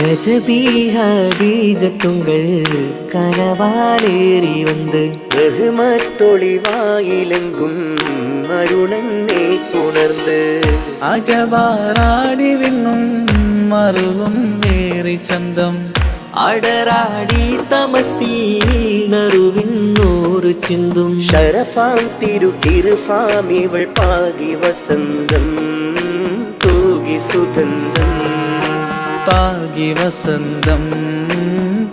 ரஜபி ஹதீஜத்துங்கள் கனவாலேறி வந்து ரஹ்மத்தொளிவாயிலெங்கும் அருணன்னே உணர்ந்து അജവാറാടി വിണ്ണും മറുകും വേറി ചന്തം അടരാടി തമസീൽ നറുവിന്നൂറ് ചിന്തും ഷറഫാം തിരുകിർഫാം ഇവൾ പാകി വസന്തം തൂകി സുഗന്ധം പാകി വസന്തം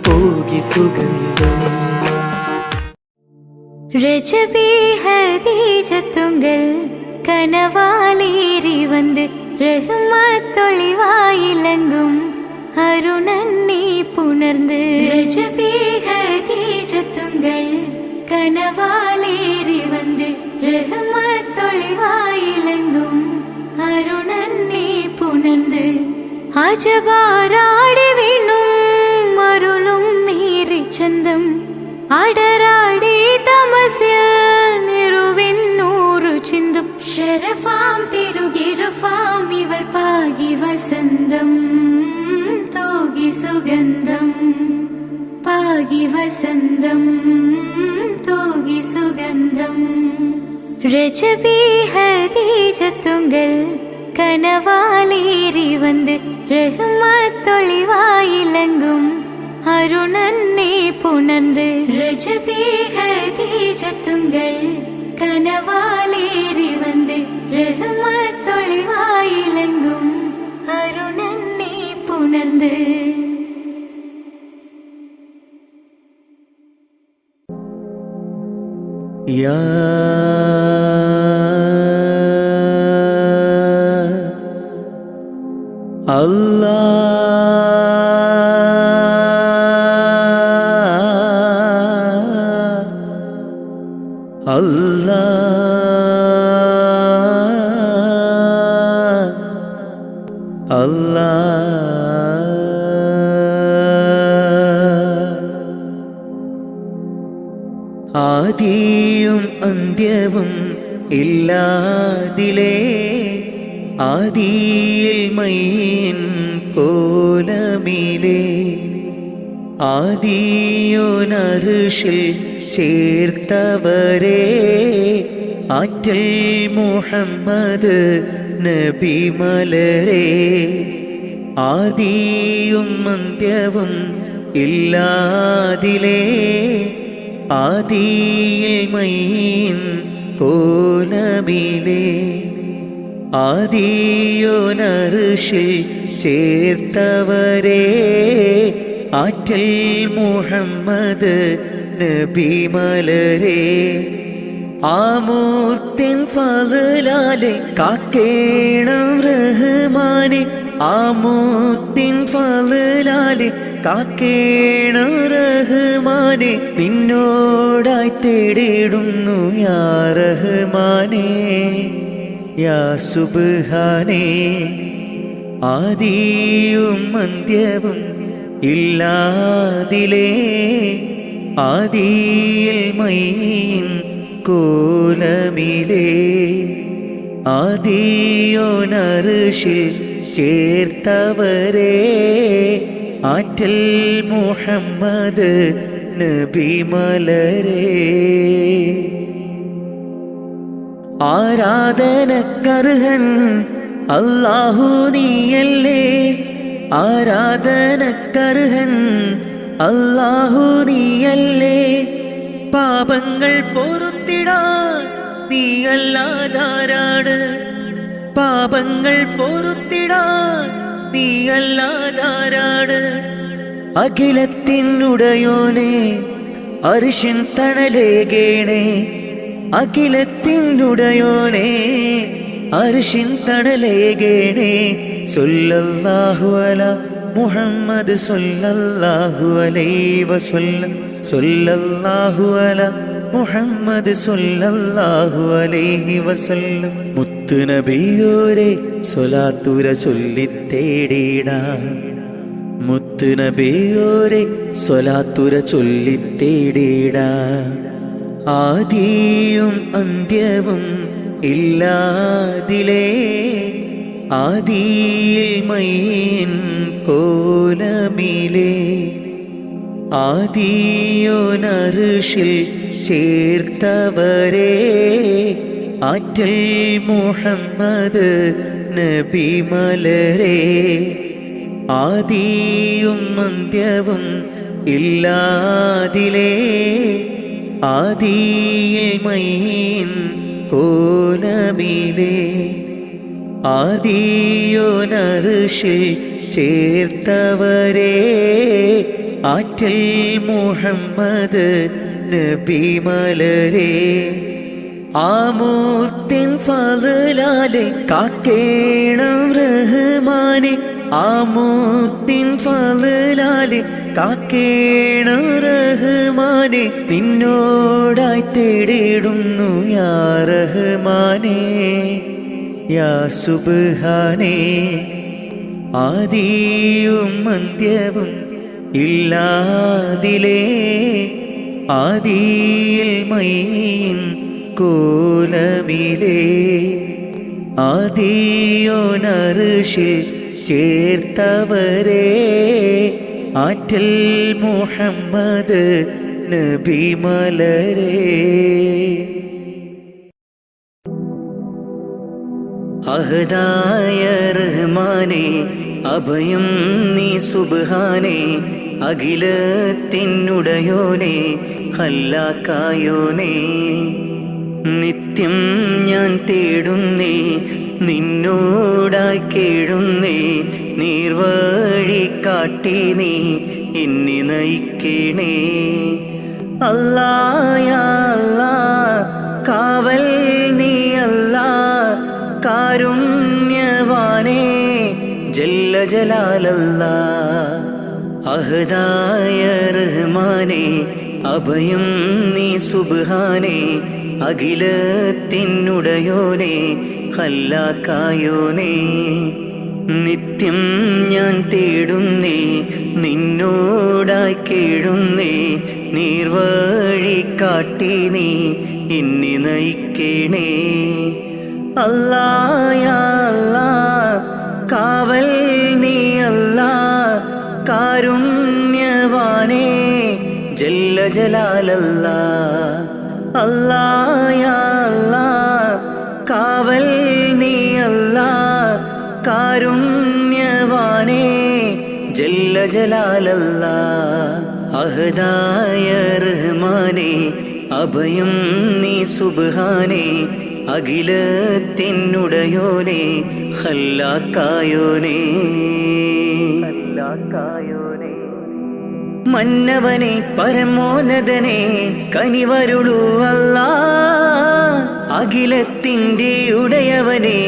തൂകി സുഗന്ധം രജബി ഹദീജത്തുങ്ങൾ കനവാലേറി വന്ന് റഹ്മത്തൊളിവായിലങ്കും അരുണന്നെ പുണർന്ന് രജബി ഹദീജത്തുങ്ങൾ കനവാലേറി വന്ന് റഹ്മത്തൊളിവായിലങ്കും അരുണന്നെ പുണർന്ന് അജബാറാടി വീണും അരുളും നീറി ചന്തം അടരാടി തമസിൽ നിറുവിന്നൂറു ചിന്തും ഷറഫാം തിരുകിർഫാം ഇവൾ പാകി വസന്തം തൂകി സുഗന്ധം പാകി വസന്തം തൂകി സുഗന്ധം രജബി ഹദീജത്തുങ്ങൾ കനവാലേറി വന്ന് റഹ്മത്തൊളിവായിലങ്കും അരുണന്നെ പുണർന്ന് രജബി ഹദീജത്തുങ്ങൾ കനവാലേറി വന്ന് റഹ്മത്തൊളിവായിലങ്കും അരുണന്നെ പുണർന്ന് യാ ആദിയും അന്ത്യവും ഇല്ലാതിലേ ആദിയിൽ മൈൻ കോലമിലേ ആദിയോനർഷിൽ ചേർത്തവരേ ആറ്റൽ മുഹമ്മദ് നബി മലരേ ആദിയും അന്ത്യവും ഇല്ലാതിലേ ആദിയിൽ മൈൻ കോലമിലേ ആദിയോനർഷിൽ ചേർത്തവരേ ആറ്റൽ മുഹമ്മദ് നബി മലരേ ആമൂത്തിൻ ഫളലാലെ കാക്കേണം റഹ്മാനെ ആമൂത്തിൻ ഫളലാലെ കാക്കേണം റഹ്മാനെ നിന്നോടായി തേടിടുന്നു യാ റഹ്മാനേ യാ സുബ്ഹാനേ ആദിയും അന്ത്യവും ഇല്ലാതിലേ ആദിയിൽ മൈൻ കോലമിലേ ആദിയോനർഷിൽ ചേർത്തവരേ ആറ്റൽ മുഹമ്മദ് നബി മലരേ ആരാധനക്കർഹൻ അല്ലാഹു നീയല്ലേ ആരാധനക്കർഹൻ അല്ലാഹു നീയല്ലേ പാപങ്ങൾ പൊറുത്തിടാൻ നീയല്ലാതാരാണ് പാപങ്ങൾ പൊറുത്തിടാൻ നീയല്ലാതാരാണ് അഖിലത്തിനുടയോനെ അർശിൻ തണലേകേണേ അഖിലത്തിനുടയോനെ അർശിൻ തണലേകേണേ സല്ലല്ലാഹു അലാ മുഹമ്മദ് സല്ലല്ലാഹു അലൈഹി വസല്ലം സല്ലല്ലാഹു അലാ മുഹമ്മദ് സല്ലല്ലാഹു അലൈഹി വസല്ലം മുത്ത് നബിയോരെ സ്വലാത്തുര ചൊല്ലിത്തേടിടാം മുത്ത് നബിയോരെ സ്വലാത്തുര ചൊല്ലിത്തേടിടാം ആദിയും അന്ത്യവും ഇല്ലാതിലേ ആദിയിൽ മൈൻ കോലമിലേ ആദിയോനർഷിൽ ചേർത്തവരേ ആറ്റൽ മുഹമ്മദ് നബി മലരേ ആദിയും അന്ത്യവും ഇല്ലാതിലേ ആദിയിൽ മൈൻ കോലമിലേ ആദിയോനർഷിൽ ചേർത്തവരേ ആറ്റൽ മുഹമ്മദ് നബി മലരേ ആമൂത്തിൻ ഫളലാലെ കാക്കേണം റഹ്മാനെ ആമൂത്തിൻ ഫളലാലെ കാക്കേണം റഹ്മാനെ നിന്നോടായി തേടിടുന്നു യാ റഹ്മാനേ യാ സുബ്ഹാനേ ആദിയും അന്ത്യവും ഇല്ലാതിലേ ആദിയിൽ മൈൻ കോലമിലേ ആദിയോനർഷിൽ ചേർത്തവരേ ആറ്റൽ മുഹമ്മദ് നബി മലരേ അഹദായ റഹ്മാനേ അഭയം നീ സുബ്ഹാനേ അഖിലത്തിനുടയോനേ ഖല്ലാക്കായോനേ നിത്യം ഞാൻ തേടുന്നേ നിന്നോടായി കേഴുന്നേ നീർവഴി കാട്ടി നീ എന്നെ നയിക്കണേ അല്ലാ യാ അല്ലാ കാവൽ നീ അല്ലാ കാരുണ്യവാനേ ജല്ല ജലാലല്ലാ അഹദായ റഹ്മാനേ അഭയം നീ സുബ്ഹാനേ അഖിലത്തിനുടയോനേ ഖല്ലാക്കായോനേ നിത്യം ഞാൻ തേടുന്നേ നിന്നോടായി കേഴുന്നേ നീർവഴി കാട്ടി നീ എന്നെ നയിക്കണേ അല്ലാ യാ അല്ലാ കാവൽ നീ അല്ലാ കാരുണ്യവാനേ ജല്ല ജലാലല്ലാ അല്ലാ യാ അല്ലാ കാവൽ നീ അല്ലാ കാരുണ്യവാനേ ജല്ല ജലാലല്ലാ അഹദായ റഹ്മാനേ അഭയം നീ സുബ്ഹാനേ അഖിലത്തിനുടയോനേ ഖല്ലാക്കായോനേ മന്നവനെ പരമോന്നതനെ കനിവരുളൂ അല്ലാ അഖിലത്തിൻ്റെ ഉടയവനെ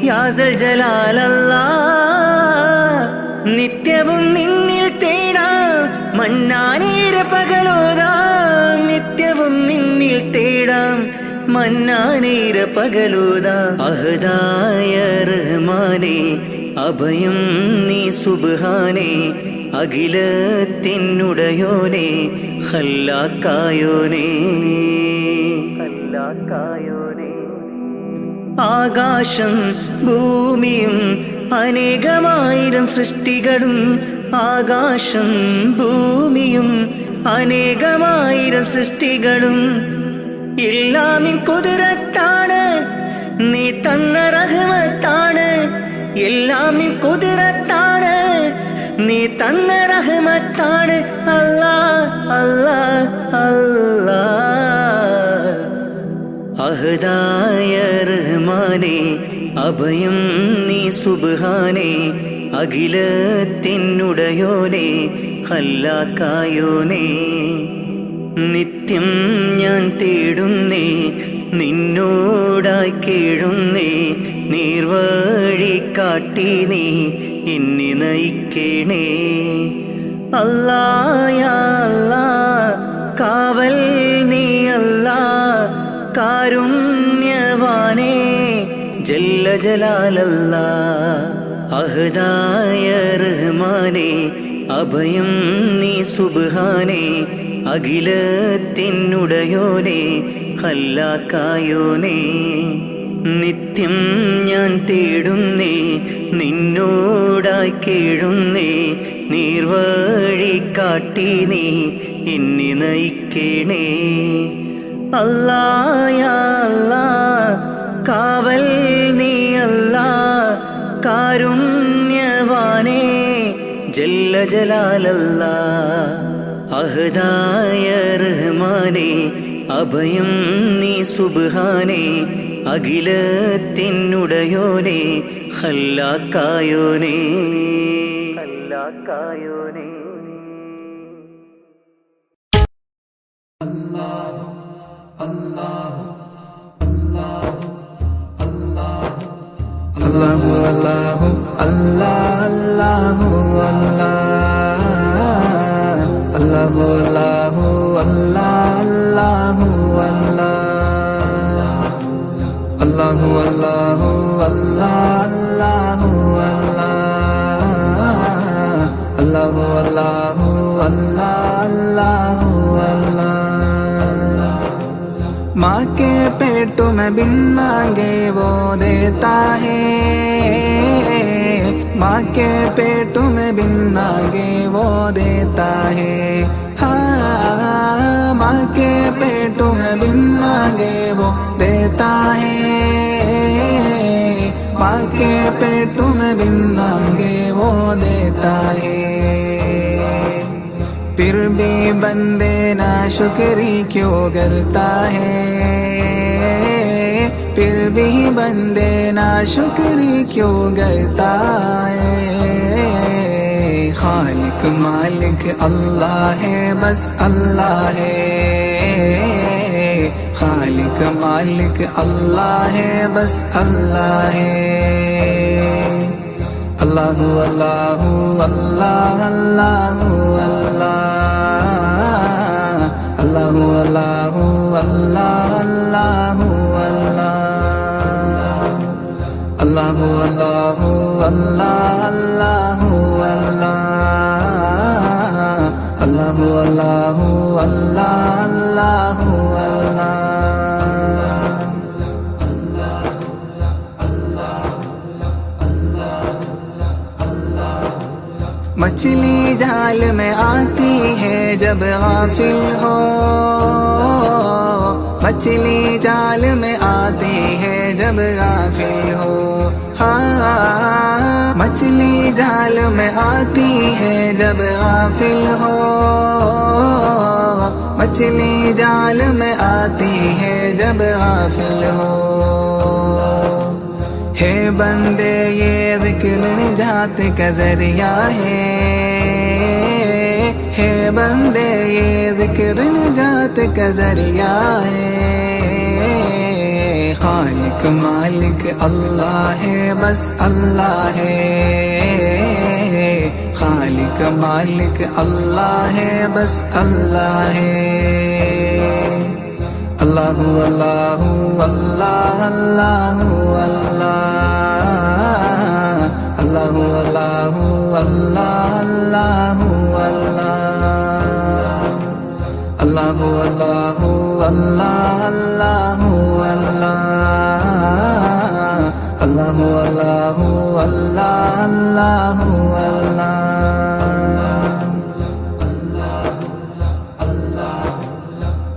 യാസൽ ജലാലല്ലാ നിത്യവും നിന്നിൽ തേടാം മന്നാനീര പകലോതാം നിത്യവും നിന്നിൽ തേടാം മന്നാനീര പകലോതാം അഹദായ റഹ്മാനേ അഭയം നീ സുബ്ഹാനേ അഖിലത്തിനുടയോനേ ഖല്ലാക്കായോനേ ആകാശം ഭൂമിയും അനേകമായിരം സൃഷ്ടികളും ആകാശം ഭൂമിയും അനേകമായിരം സൃഷ്ടികളും എല്ലാം നിൻ കുതിരത്താണ് നീ തന്ന റഹ്മത്താണ് എല്ലാം നിൻ കുതിരത്താണ് നീ തന്ന റഹ്മത്താണ് അല്ലാ അല്ലാ അല്ലാ അഹദായ റഹ്മാനേ അഭയം നീ സുബ്ഹാനേ അഖിലത്തിനുടയോനേ ഖല്ലാക്കായോനേ നിത്യം ഞാൻ തേടുന്നേ നിന്നോടായി കേഴുന്നേ നീർവഴി കാട്ടി നീ എന്നെ നയിക്കണേ അല്ലാ യാ അല്ലാ കാവൽ നീ അല്ലാ കാരുണ്യവാനേ ജല്ല ജലാലല്ലാ അഹദായ റഹ്മാനേ അഭയം നീ സുബ്ഹാനേ അഖിലത്തിനുടയോനേ ഖല്ലാക്കായോനേ നിത്യം ഞാൻ തേടുന്നേ നിന്നോടായി കേഴുന്നേ നീർവഴി കാട്ടി നീ എന്നെ നയിക്കണേ അല്ലാ യാ അല്ലാ കാവൽ നീ അല്ലാ കാരുണ്യവാനേ ജല്ല ജലാലല്ലാ അഹദായ റഹ്മാനേ അഭയം നീ സുബ്ഹാനേ അഖിലത്തിനുടയോനേ ഖല്ലാക്കായോനേ ഖല്ലാക്കായോനേ അല്ലാഹു അല്ലാഹു അല്ലാഹു അല്ലാഹു അല്ലാഹു അല്ലാഹു അല്ലാഹു അല്ലാഹു അല്ലാഹു അല്ലാഹു അല്ലാഹു അല്ലാഹു माँ के पेट में बिन मांगे वो देता है माँ के पेट में बिन मांगे वो देता है हाँ माँ के पेट में बिन मांगे वो देता है माँ के पेट में बिन मांगे वो देता है फिर भी बंदे ना शुक्री क्यों करता है फिर भी बंदे ना शुक्री क्यों करता है खालिक मालिक अल्लाह है बस अल्लाह है खालिक मालिक अल्लाह है बस अल्लाह है अल्लाहु अल्लाहु अल्लाह अल्लाहु अल्लाहु अल्लाहु अल्लाह अल्लाहु अल्लाहु अल्लाह अल्लाहु अल्लाहु अल्लाहु मछली जाल में आती है जब गाफिल हो मछली जाल में आती है जब गाफिल हो हाँ मछली जाल में आती है जब गाफिल हो मछली जाल में आती है जब गाफिल हो है बंदे ये ज़िक्र निजात का ज़रिया है बंदे ये ज़िक्र निजात का ज़रिया है खालिक मालिक अल्लाह है बस अल्लाह है खालिक मालिक अल्लाह है बस अल्लाह है अल्लाहु अल्लाहु अल्लाह अल्लाहु अल्लाहु अल्लाहु अल्लाहु अल्लाहु अल्लाहु अल्लाहु अल्लाहु अल्लाहु अल्लाहु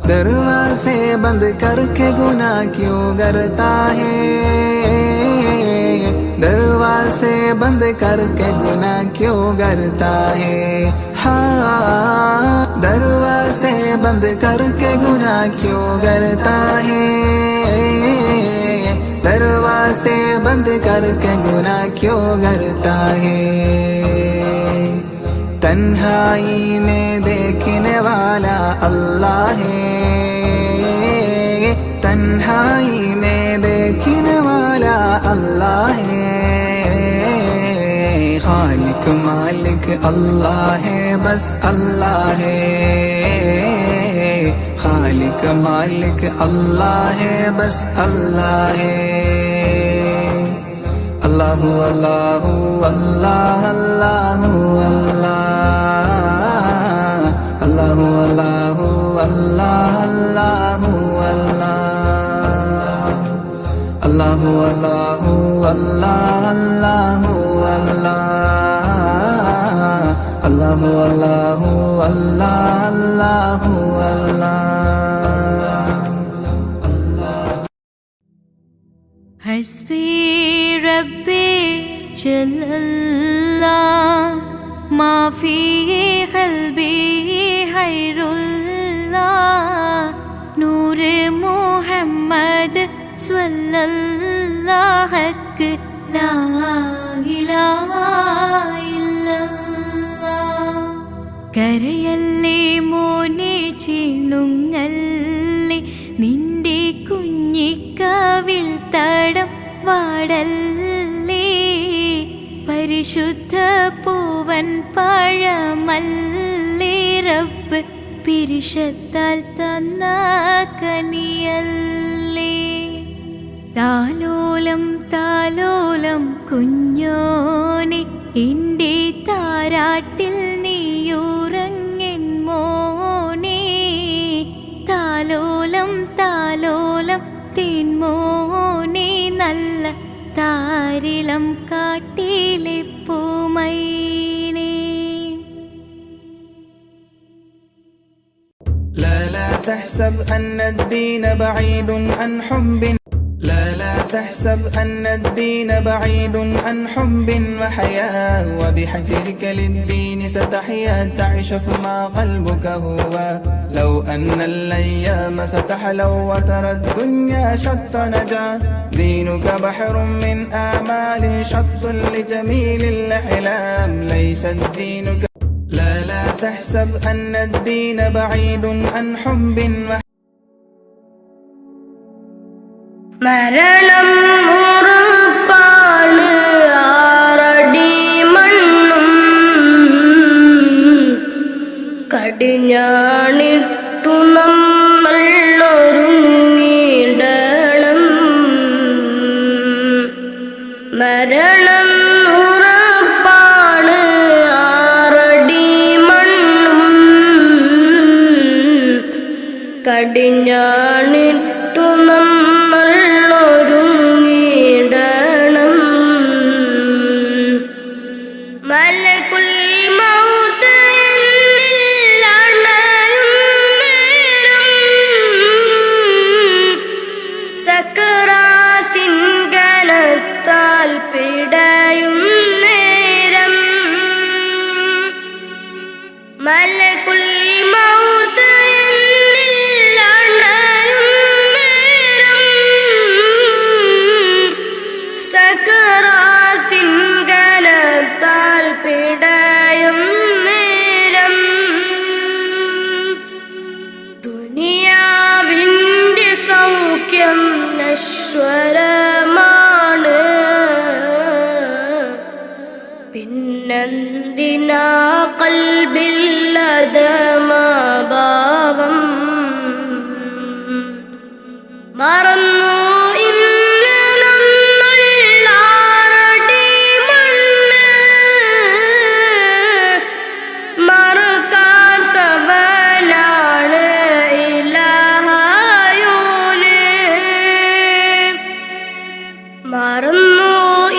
दरवाज़े बंद करके गुनाह क्यों करता है दरवाज़े बंद करके गुनाह क्यों करता है हाँ दरवाज़े बंद करके गुनाह क्यों करता है दरवाज़े बंद करके गुनाह क्यों करता है तन्हाई में देखने वाला अल्लाह है तन्हाई में देखने वाला अल्लाह है खालिक मालिक अल्लाह है बस अल्लाह है खालिक मालिक अल्लाह है बस अल्लाह है अल्लाहु अल्लाहु अल्लाह अल्लाहु अल्लाहु अल्लाहु अल्लाह अल्लाहु അല്ലാഹു അല്ലാഹു അല്ലാഹ് അല്ലാഹു അല്ലാഹു അല്ലാഹു ഹസ്ബി റബ്ബി ജല്ലല്ലാഹ് മാ ഫീ ഖൽബി ഖൈറുല്ലാഹ് നൂറ് മുഹമ്മദ് സ്വല്ലല്ലാഹു അക്ക് ലാ ഇലാഹ ഇല്ലല്ലാഹ് കരയല്ലേ മോനെ ചിണുങ്ങല്ലേ നിന്റെ കുഞ്ഞിക്കവിൾ തടം വാടല്ലേ പരിശുദ്ധ പൂവൻ പഴമല്ലേ റബ്ബ് പിരിശത്താൽ തന്ന കനിയല്ലേ താലോലം താലോലം കുഞ്ഞോനെ എൻ്റെ താരാട്ടിൽ നീയുറങ്ങൻ മോനെ താലോലം താലോലം തേൻമോനെ നല്ല താരിളം കാട്ടിലെ പൂമൈനേ لا تحسب أن الدين بعيد عن حب لا تحسب أن الدين بعيد عن حب وحياة وبحجرك للدين ستحيا تعيش فيما قلبك هو لو أن الأيام ستحلو وترى الدنيا شط نجا دينك بحر من آمال شط لجميل الأحلام ليس الدين لا تحسب أن الدين بعيد عن حب മരണം ഉറപ്പാണ് ആറടി മണ്ണും കടിഞ്ഞാണിട്ടു നമ്മൾ ഒരുങ്ങിടണം മരണം ഉറപ്പാണ് ആറടി മണ്ണും കടിഞ്ഞാണിട്ടു നമ്മൾ ഒരുങ്ങിടണം മലകുൽ മൗത്ത് എന്നിൽ അണയും നേരം സക്കറാത്തിൻ ഗണത്താൽ പിടയും നേരം മലകുൽ മൗത്ത് എന്നിൽ അണയും നേരം സക്കറാത്തിൻ ഗണത്താൽ പിടയും നേരം ദുനിയാവിൻ്റെ സൗഖ്യം നശ്വരമാണ് പിന്നെന്തിനാ കൽബില്ലതമാഭാവം മറന്നു ഇന്ന് നമ്മൾ ആറടി മണ്ണ് മറക്കാത്തവനാണ് ഇലാഹായോന് മറന്നു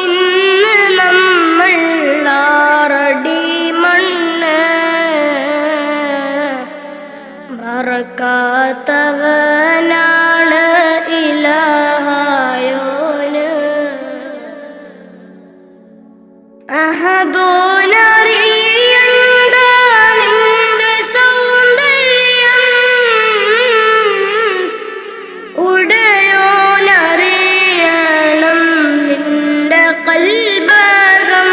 ഇന്ന് നമ്മൾ ആറടി മണ്ണ് മറക്കാത്തവനാണ് ഇലാഹായോന് അഹദോനറിയണ്ട നിന്റെ സൗന്ദര്യം ഉടയോനറിയണം നിന്റെ കൽബകം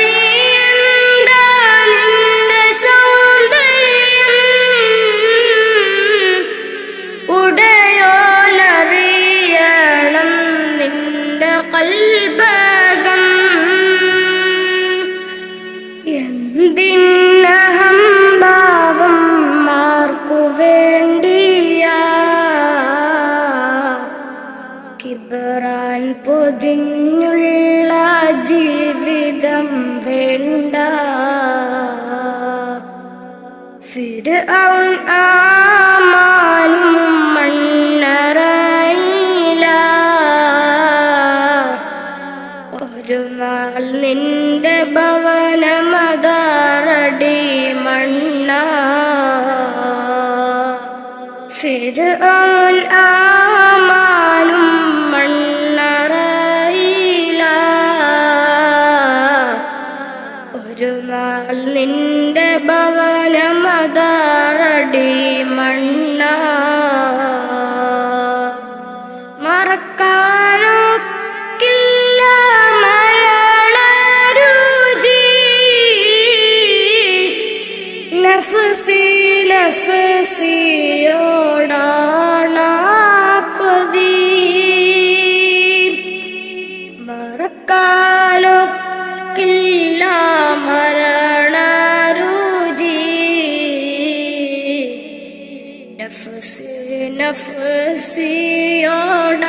അഹദോനറിയണ്ട നിന്റെ സൗന്ദര്യം ഉടയോനറിയണം നിന്റെ കൽബകം എന്തിനഹംഭാവം ആർക്കു വേണ്ടിയാ കിബറാൻ പൊതിഞ്ഞുള്ള ജീവിതം വേണ്ട ഫിർഔൻ ആമാനും നഫ്സിയോടാണ് കൊതി മറക്കാനൊക്കില്ല മരണരുചി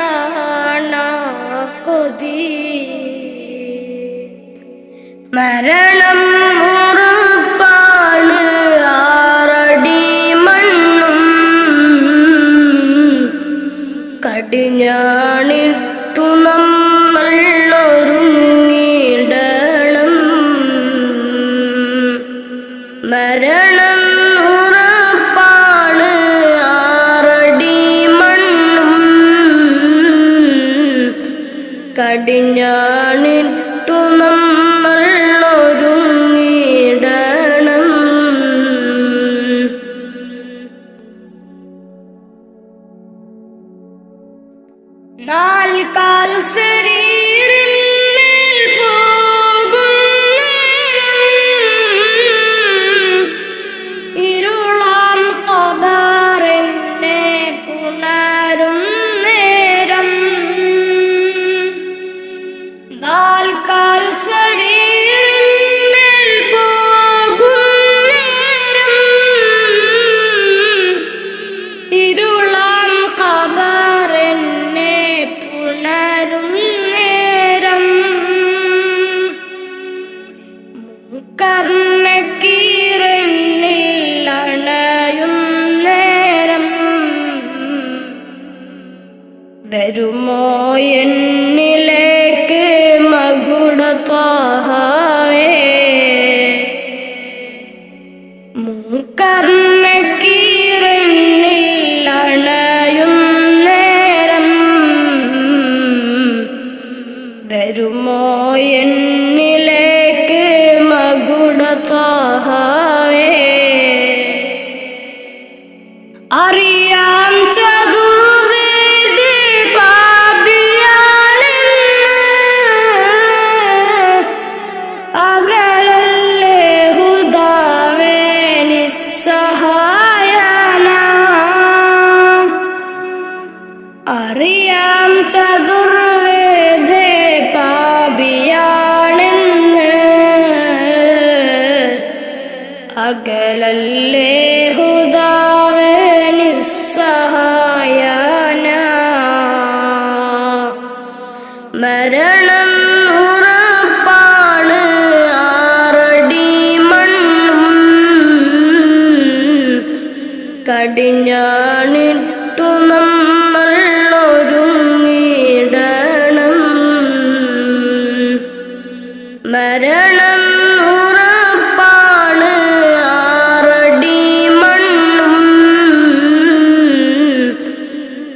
നഫ്സിയോടാണ് കൊതി മരണം ഉറപ്പാണ് ആറടി മണ്ണും കടിഞ്ഞാണിട്ടു നമ്മൾ ഒരുങ്ങിടണം മരണം ഉറപ്പാണ് ആറടി മണ്ണും കടിഞ്ഞാണിട്ടു നമ്മൾ ഒരുങ്ങിടണം നാൽക്കാൽ ശരീരമേൽ പോകും ഇരുളാം ഖബറിനെ പുണരും നേരം നാൽക്കാൽ ശരീരമേൽ പോകും നേരം ഇരുളാം ഖബറിനെ പുണരും നേരം കർണക്കീറന്നിൽ അണയും നേരം വരുമോ എന്നിലേക്ക് മകുടത്താഹവേ കർണക്കീറന്നിൽ അണയും നേരം വരുമോ എന്നിലേക്ക് മകുടത്താഹവേ അറിയാം ചതുർവേദി പാപിയാണെന്ന് അകലല്ലേ ഹുദാവേ നിസ്സഹായന അറിയാം ചതുർവേദി പാപിയാണെന്ന് അകലല്ലേ ഹുദാവേ നിസ്സഹായന മരണം ഉറപ്പാണ് ആറടി മണ്ണും കടിഞ്ഞാണിട്ടു നമ്മൾ ഒരുങ്ങിടണം മരണം ഉറപ്പാണ് ആറടി മണ്ണും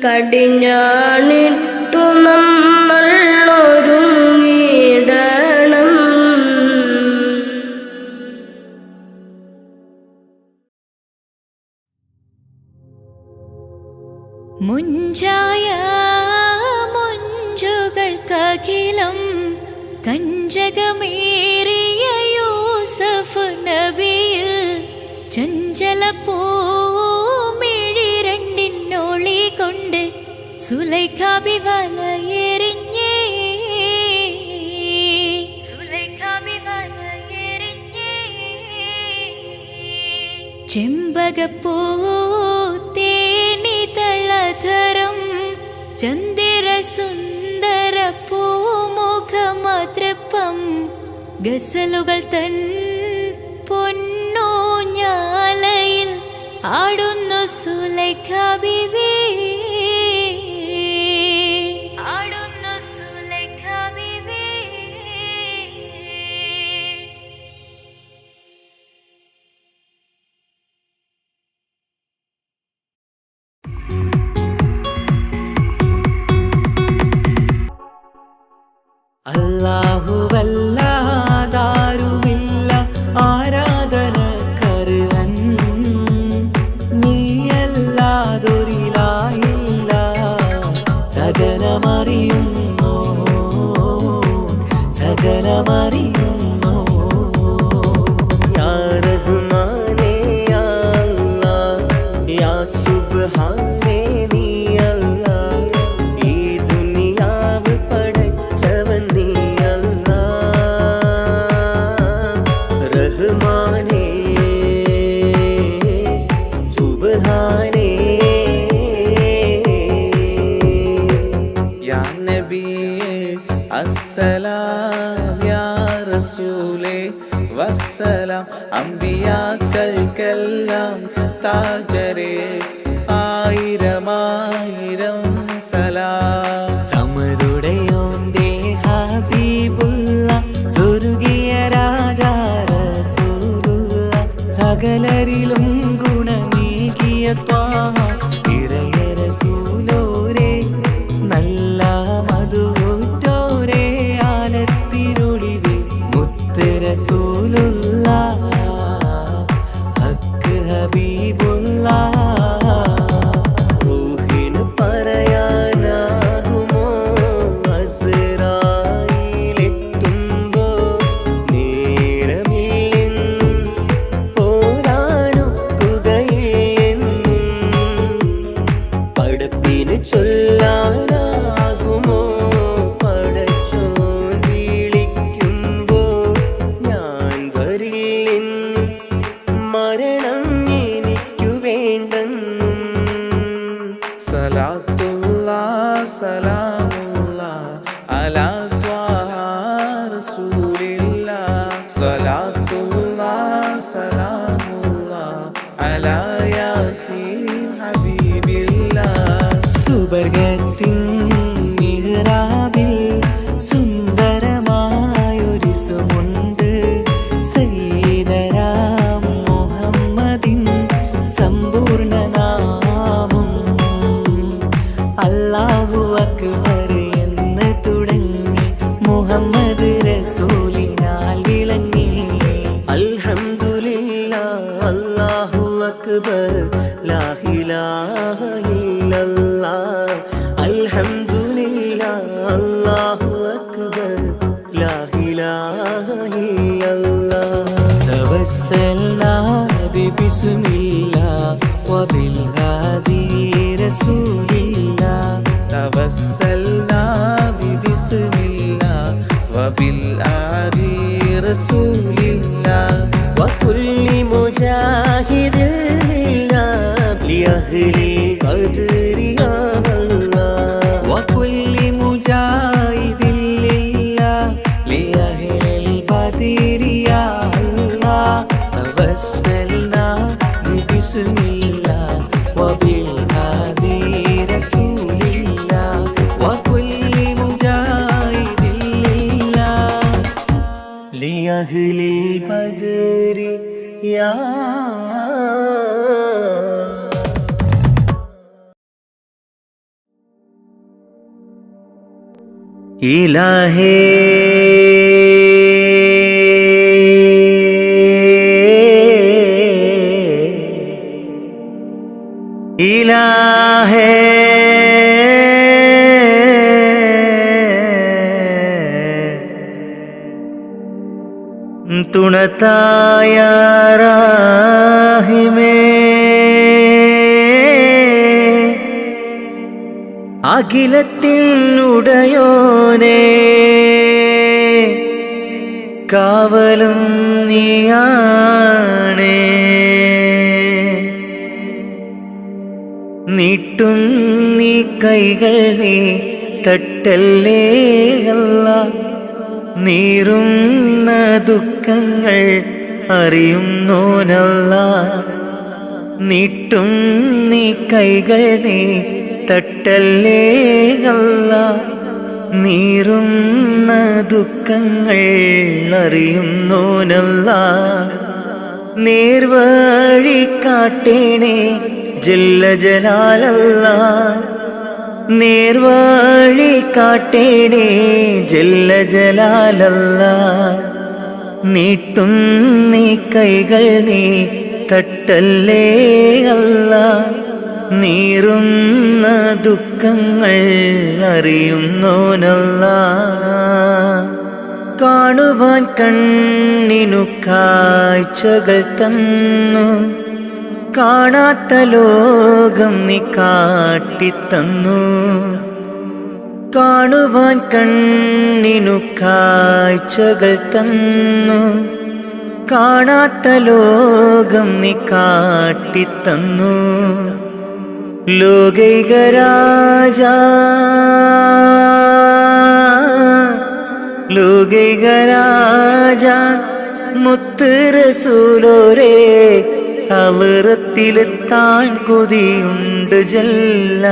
കടിഞ്ഞാണിട്ടു നമ്മൾ ഒരുങ്ങിടണം മുഞ്ചായ മുഞ്ചുകൾക്കഖിലം കഞ്ചകമേറിയ യൂസഫ് നബിയിൽ ചഞ്ചല പൂമിഴി രണ്ടിനൊളി കൊണ്ട് സുലൈഖാബി വലയെറിഞ്ഞേ ചെമ്പകപ്പൂ തേനിതളധരം ചന്ദിര സുന്ദര പൂമുഖമതൃപ്പം ഗസലുകൾ തൻ പൊന്നൂഞ്ഞാലയിൽ ആടുന്നു സുലൈഖാ ബീവി ആടുന്നു സുലൈഖാ ബീവി അല്ലാഹുവല്ലാതാരുമില്ല ആരാധനക്കർഹൻ നീയല്ലാതൊരിലായില്ല നബിയേ അസ്സലാം യാ റസൂലേ വസ്സലാം അമ്പിയാക്കൾക്കെല്ലാം താജരേ ആയിരമായിരം സലാം. സമതുടയോന്റെ ഹബീബുള്ള സ്വർഗീയ രാജാ റസൂലുള്ള സകലരിലും ഗുണമേകിയ ത്വാഹ ഇറയ റസൂലോരേ നല്ല മധുറ്റോരേ ആലത്തിരുളിവേ മുത്ത് റസൂലുള്ള ഹക്ക് ഹബീബുള്ള. റൂഹിന് പറയാനാകുമോ അസ്റായീലെത്തുമ്പോ നേരമില്ലെന്നും പോരാനൊക്കുകയില്ലെന്നും പടപ്പിന് ചൊല്ലാനാകുമോ പടച്ചോൻ വിളിക്കുമ്പോൾ ഞാൻ വരില്ലെന്ന് മരണം എനിക്കു വേണ്ടെന്നും. സലാത്തുല്ലാഹ് സലാമുല്ലാഹ് അലാ ത്വാഹ റസൂലില്ലാഹ്. സലാത്തുല്ലാഹ് സലാമുല്ലാഹ് അലാ യാസീൻ ഹബീബില്ലാഹ്. സുബർഗത്തിൻ മിഹ്റാബിൽ സുന്ദരമായൊരു സുമുണ്ട് സയ്യിദനാം മുഹമ്മദിൻ സമ്പൂർണ്ണ നാമം. അല്ലാഹു അക്ബർ എന്ന് തുടങ്ങി മുഹമ്മദ് റസൂലിനാൽ വിളങ്ങി. അൽഹംദുലില്ലാഹ് അല്ലാഹു അക്ബർ ലാ ഇലാഹ ഇല്ലല്ലാഹ്. അൽഹംദുലില്ലാഹ് അല്ലാഹു അക്ബർ ലാ ഇലാഹ ഇല്ലല്ലാഹ്. തവസ്സൽനാ ബിസ്മില്ലാഹ് വബിൽ ഹാദി റസൂലില്ലാഹ്. തവസ്സൽനാ ബിസ്മില്ലാഹ് വബിൽ ആദി റസൂലില്ലാഹ്. وكل مجاهد لله لأهل القدر يا الله. وكل مجاهد لله لأهل البدر يا الله. توسلنا ببسم الله وبالهادي رسول الله. وكل مجاهد لله لأهل البدر يا إلهي إلهي തുണത്തായ റാഹിമേ അഖിലത്തിനുടയോനേ കാവലും നീയാണേ. നീട്ടും നീ കൈകൾ നീ തട്ടല്ലേ അല്ലാഹ്. നീറുന്ന ദുഃഖങ്ങൾ അറിയുന്നോനല്ലാഹ്. നീട്ടും നീ കൈകൾ നീ തട്ടല്ലേ അല്ലാഹ്. നീറുന്ന ദുഃഖങ്ങൾ അറിയുന്നോനല്ലാഹ്. നേർവഴി കാട്ടേണേ ജല്ല ജലാലല്ലാഹ്. നേർവഴി കാട്ടേണേ ജല്ല ജലാലല്ലാഹ്. നീട്ടും നീ കൈകൾ നീ തട്ടല്ലേ അല്ലാഹ്. നീറുന്ന ദുഃഖങ്ങൾ അറിയുന്നോനല്ലാഹ്. കാണുവാൻ കണ്ണിനു കാഴ്ചകൾ തന്നു. കാണാത്ത ലോകം നീ കാട്ടിത്തന്നു. കാണുവാൻ കണ്ണിനു കാഴ്ചകൾ തന്നു. കാണാത്ത ലോകം നീ കാട്ടിത്തന്നു. ലോകൈക രാജാ ലോകൈകരാജ മുത്ത് റസൂലോരേ ഹളറത്തിലെത്താൻ കൊതിയുണ്ട് ജല്ല,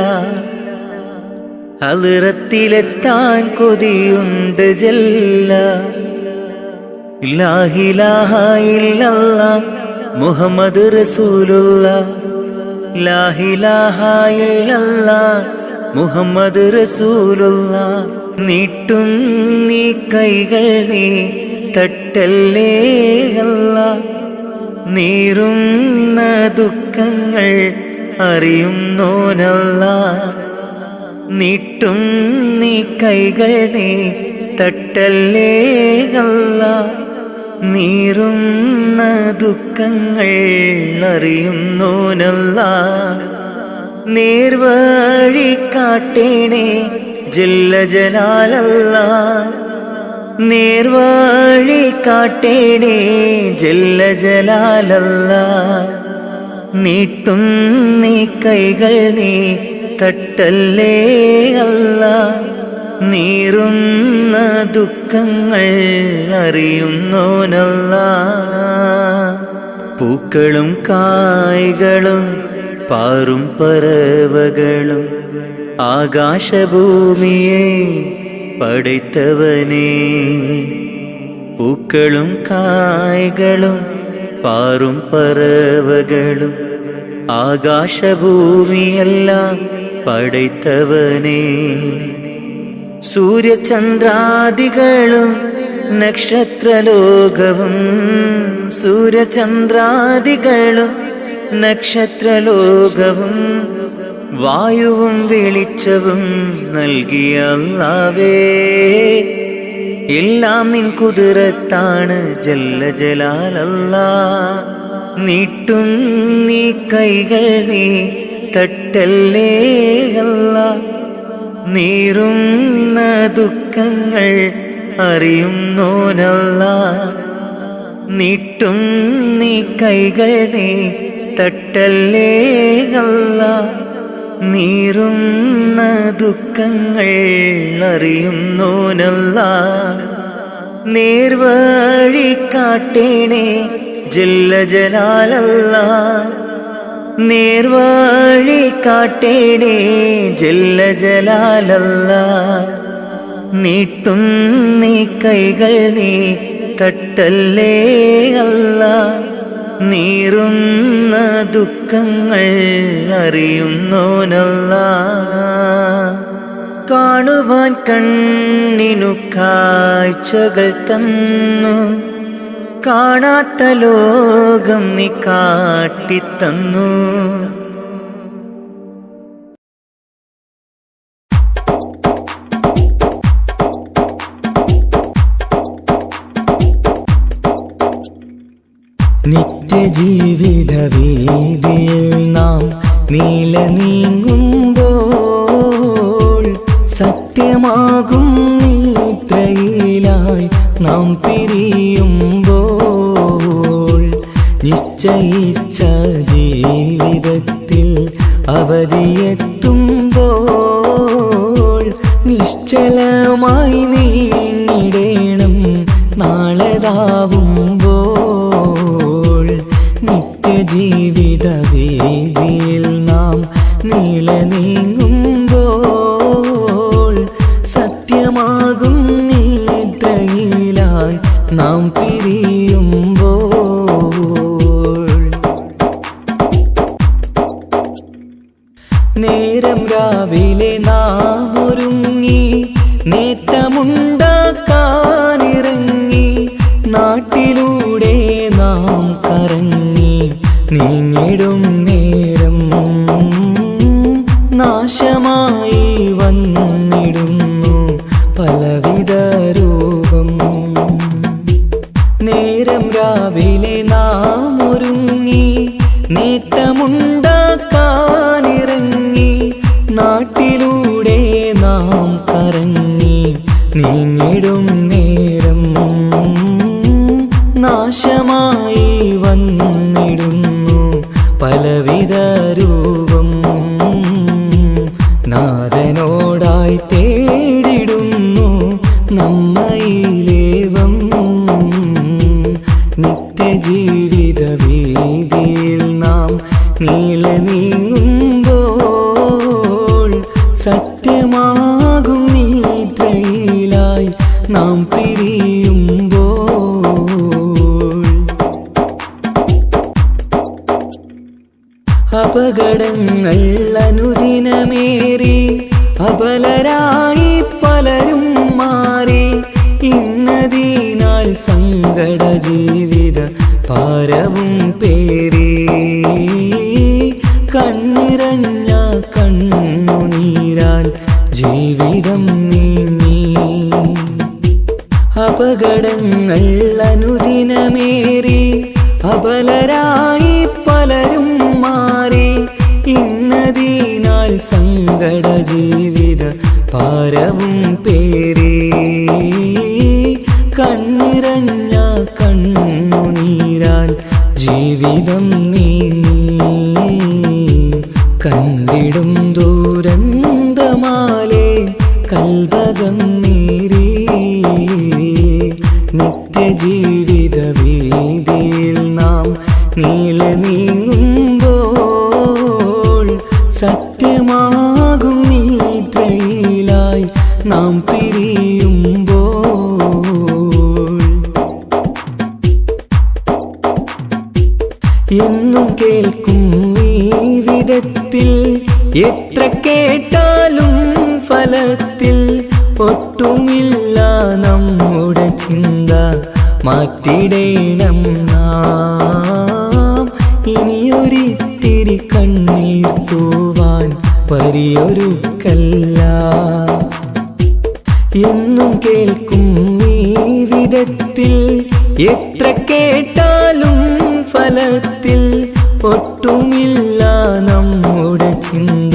ഹളറത്തിലെത്താൻ കൊതിയുണ്ട് ജല്ല. ലാ ഇലാഹ ഇല്ലല്ലാഹ് മുഹമ്മദ് റസൂലുള്ളാഹ്, ലാ ഇലാഹ ഇല്ലല്ലാഹ് മുഹമ്മദ് റസൂലുള്ളാഹ്. നീട്ടും നീ കൈകൾ നീ തട്ടല്ലേ അല്ലാഹ്, നീറുന്ന ദുഃഖങ്ങൾ അറിയുന്നോനല്ലാഹ്. നീട്ടും നീ കൈകൾ നീ തട്ടല്ലേ അല്ലാഹ്, നീറുന്ന ദുഃഖങ്ങൾ അറിയുന്നോനല്ലാഹ്. നേർവഴി കാട്ടേണേ ജല്ല ജലാലല്ലാഹ്, നേർവഴി കാട്ടേണേ ജല്ല ജലാലല്ലാഹ്. നീട്ടും നീ കൈകൾ നീ തട്ടല്ലേ അല്ലാഹ്, നീറുന്ന ദുഃഖങ്ങൾ അറിയുന്നോനല്ലാഹ്. പൂക്കളും കായ്കളും പാറും പറവകളും ആകാശഭൂമിയെ പടൈത്തവനേ. പൂക്കളും കായ്കളും പാറും പറവകളും ആകാശഭൂമിയെല്ലാം പടൈത്തവനേ. സൂര്യചന്ദ്രാദികളും നക്ഷത്രലോകവും, സൂര്യചന്ദ്രാദികളും നക്ഷത്രലോകവും വായുവും വെളിച്ചവും നൽകിയ അല്ലാഹുവേ. എല്ലാം നിൻ കുതിരത്താണ് ജല്ല ജലാലല്ലാഹ്. നീട്ടും നീ കൈകൾ നീ തട്ടല്ലേ അല്ലാഹ്, നീറുന്ന ദുഃഖങ്ങൾ അറിയുന്നോനല്ലാഹ്. നീട്ടും നീ കൈകൾ നീ തട്ടല്ലേ അല്ലാഹ്, നീറുന്ന ദുഃഖങ്ങൾ അറിയുന്നോനല്ലാഹ്. നേർവഴി കാട്ടേണേ ജല്ല ജലാലല്ലാഹ്, നേർവഴി കാട്ടേണേ ജല്ല ജലാലല്ലാഹ്. നീട്ടും നീ കൈകൾ നീ തട്ടല്ലേ അല്ലാഹ്, നീറുന്ന ദുഃഖങ്ങൾ അറിയുന്നോനല്ലാഹ്. കാണുവാൻ കണ്ണിനു കാഴ്ചകൾ തന്നു, കാണാത്ത ലോകം നീ കാട്ടിത്തന്നു. നിത്യജീവിത വീതിയിൽ നാം നീല നീങ്ങുമ്പോൾ, സത്യമാകും നിദ്രയിലായി നാം പിരിയുമ്പോൾ, നിശ്ചയിച്ച ജീവിതത്തിൽ അവധിയെത്തുമ്പോൾ, നിശ്ചലമായി നീങ്ങിടേണം നാളെതാവുമ്പോൾ. നിത്യജീവിത വേദിയിൽ നാം നീള നീങ്ങുമ്പോൾ, സത്യമാകും നിദ്രയിലായി നാം പിരിയുമ്പോൾ, നേരം രാവിലെ നാം ഒരുങ്ങി നേട്ടമുണ്ടാക്കാനിറങ്ങി, നാട്ടിലൂടെ നാം കറങ്ങി നീങ്ങിടും നേരം നാശമായി വന്നിടുന്നു പലവിധ രൂപം. നേരം രാവിലെ നാം ഒരുങ്ങി നേട്ടമുണ്ടാക്കാനിറങ്ങി, നാട്ടിലൂടെ നാം കറങ്ങി നീങ്ങിടും നേരം നാശമായി വന്നിടുന്നു പലവിധ രൂപം. നാഥനോടായി തേടിടുന്നു നമ്മை സത്യമാകും നിദ്രയിലായി നാം പിരിയുമ്പോൾ അപകടങ്ങൾ അനുദിനമേറി അബലരായി പലരും മാറി ഇന്നതിനാൽ സങ്കട ജീവിത ഭാരവും പേറി കണ്ണിറഞ്ഞ കണ്ണുനീരാൽ ജീവിതം നീങ്ങി അപകടങ്ങൾ അനുദിനമേറി അബലരായി പലരും മാറി ഇന്നതിനാൽ സങ്കട ജീവിത ഭാരവും പേറി കണ്ണിറഞ്ഞ കണ്ണുനീരാൽ ജീവിതം നീങ്ങി കണ്ടിടും ദൂരന്തമാലേ കൽബകം നീറി നിത്യജീവിത വീതിയിൽ നാം നീളെ നീങ്ങുമ്പോൾ സത്യമാകും നിദ്രയിലായി നാം പിരിയുമ്പോൾ എന്നും കേൾക്കും ഈ വിധത്തിൽ എത്ര കേട്ടാലും ഫലത്തിൽ ഒട്ടുമില്ല നമ്മുടെ ചിന്ത മാറ്റിടേണം നാം ഇനിയൊരിത്തിരി കണ്ണീർ തൂവാൻ പരിയൊരുക്കല്ല എന്നും കേൾക്കും ഈ വിധത്തിൽ എത്ര കേട്ടാലും ഫലത്തിൽ ഒട്ടുമില്ല നമ്മുടെ ചിന്ത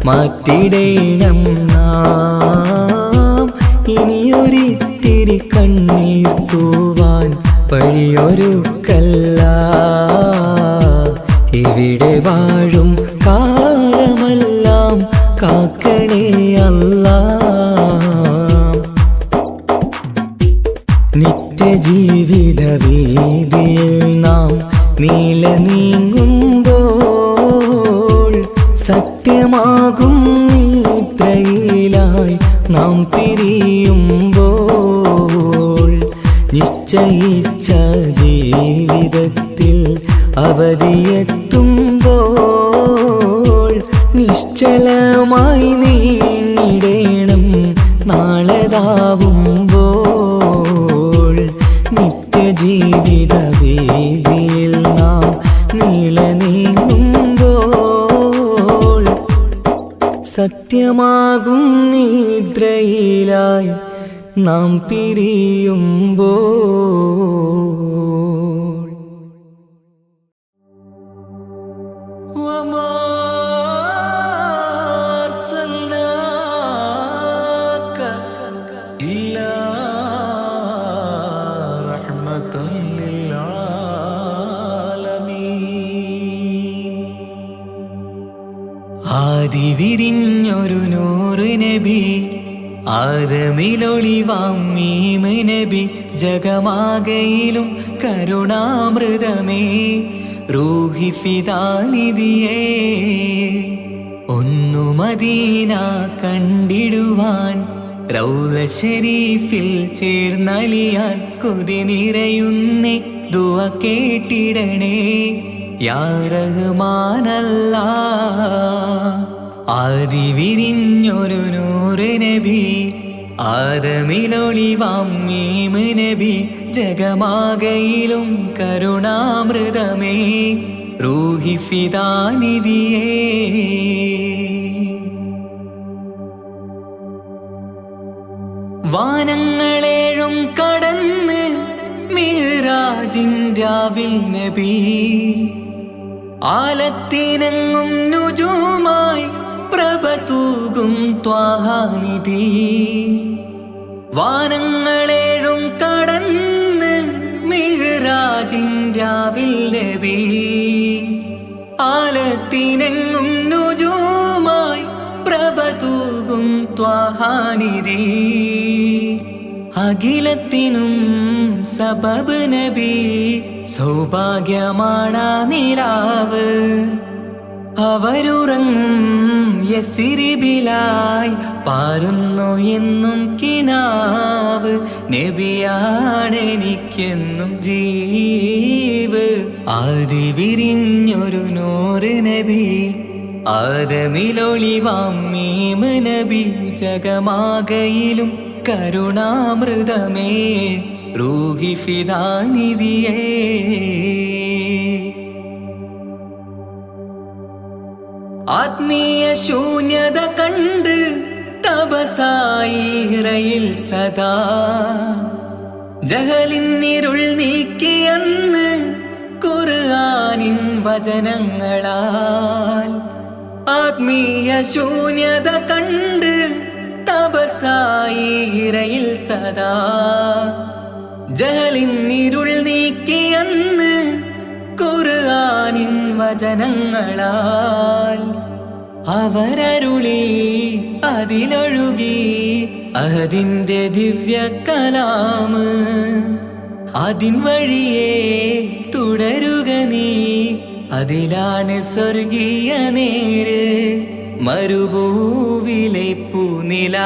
മാറ്റിടേണം നാം ഇനിയൊരിത്തിരി കണ്ണീർ തൂവാൻ വഴിയൊരുക്കല്ല ഇവിടെ വാഴും കാലമെല്ലാം കാക്കണേ അല്ലാ നിത്യജീവിത വീതിയിൽ നാം നീല നീങ്ങുമ്പോൾ സത്യമാകും നിദ്രയിലായി നാം പിരിയുമ്പോൾ നിശ്ചയിച്ച ജീവിതത്തിൽ അവധിയെത്തുമ്പോൾ നിശ്ചലമായി നീങ്ങിടേണം നാളെതാവുമ്പോൾ നിത്യജീവിത വീതിയിൽ നാം നീള നീങ്ങുമ്പോൾ സത്യമാകും നിദ്രയിലായി നാം പിരിയുമ്പോൾ ആദിവിരിഞ്ഞൊരു നൂറ് നബി ആദമിലൊളിവാം മീമ് നബി ജഗമാകയിലും കരുണാമൃതമേ റൂഹി ഫിദാനിധിയേ ഒന്നു മദീന കണ്ടിടുവാൻ റൗള ശരീഫിൽ ചേർന്നലിയാൻ കൊതി നിറയുന്നേ ദുആ കേട്ടിടണേ യാ റഹ്മാനല്ലാ ആദിവിരിഞ്ഞൊരു നൂറ് നബി ആദമിലൊളിവാം മീമ് നബി ജഗമാകയിലും കരുണാമൃതമേ റൂഹി ഫിദാനിധിയേ വാനങ്ങളേഴും കടന്ന് മിഹ്റാജിൻ രാവിൽ നബി ആലത്തിനെങ്ങും നുജൂമായി പ്രഭ തൂകും ത്വാഹാനിധി വാനങ്ങളേഴും കടന്ന് മിഹ്റാജിൻ രാവിൽ നബി ആലത്തിനെങ്ങും നുജൂമായി പ്രഭ തൂകും ത്വാഹാനിധി അഖിലത്തിനും സബബ് നബി സൗഭാഗ്യമാണ നിലാവ് അവരുറങ്ങും യസിരിബിലായി പാരുന്നു എന്നും കിനാവ്. നബിയാണെനിക്കെന്നും ജീവ്. ആദി വിരിഞ്ഞൊരു നൂറ് നബി, ആദമിലൊളിവാം മീമ് നബി. ജഗമാകയിലും കരുണാമൃതമേ റൂഹി ഫിദാനിധിയേ. ആത്മീയ ശൂന്യത കണ്ട് തപസായി ഇറയിൽ സദാ. ജഹലിന്നിരുൾ നീക്കിയന്ന് ഖുർആനിൻ വചനങ്ങളാൽ. ആത്മീയ ശൂന്യത കണ്ട് തപസായി ഇറയിൽ സദാ. ജഹലിന്നിരുൾ നീക്കിയന്ന് ഖുർആനിൻ വചനങ്ങളാൽ. അവരരുളി അതിലൊഴുകി അതിൻ്റെ ദിവ്യ കലാമ്. അതിൻ വഴിയേ തുടരുക നീ, അതിലാണ് സ്വർഗീയ നേര്. മരുഭൂവിലെ പൂനിലാവ്.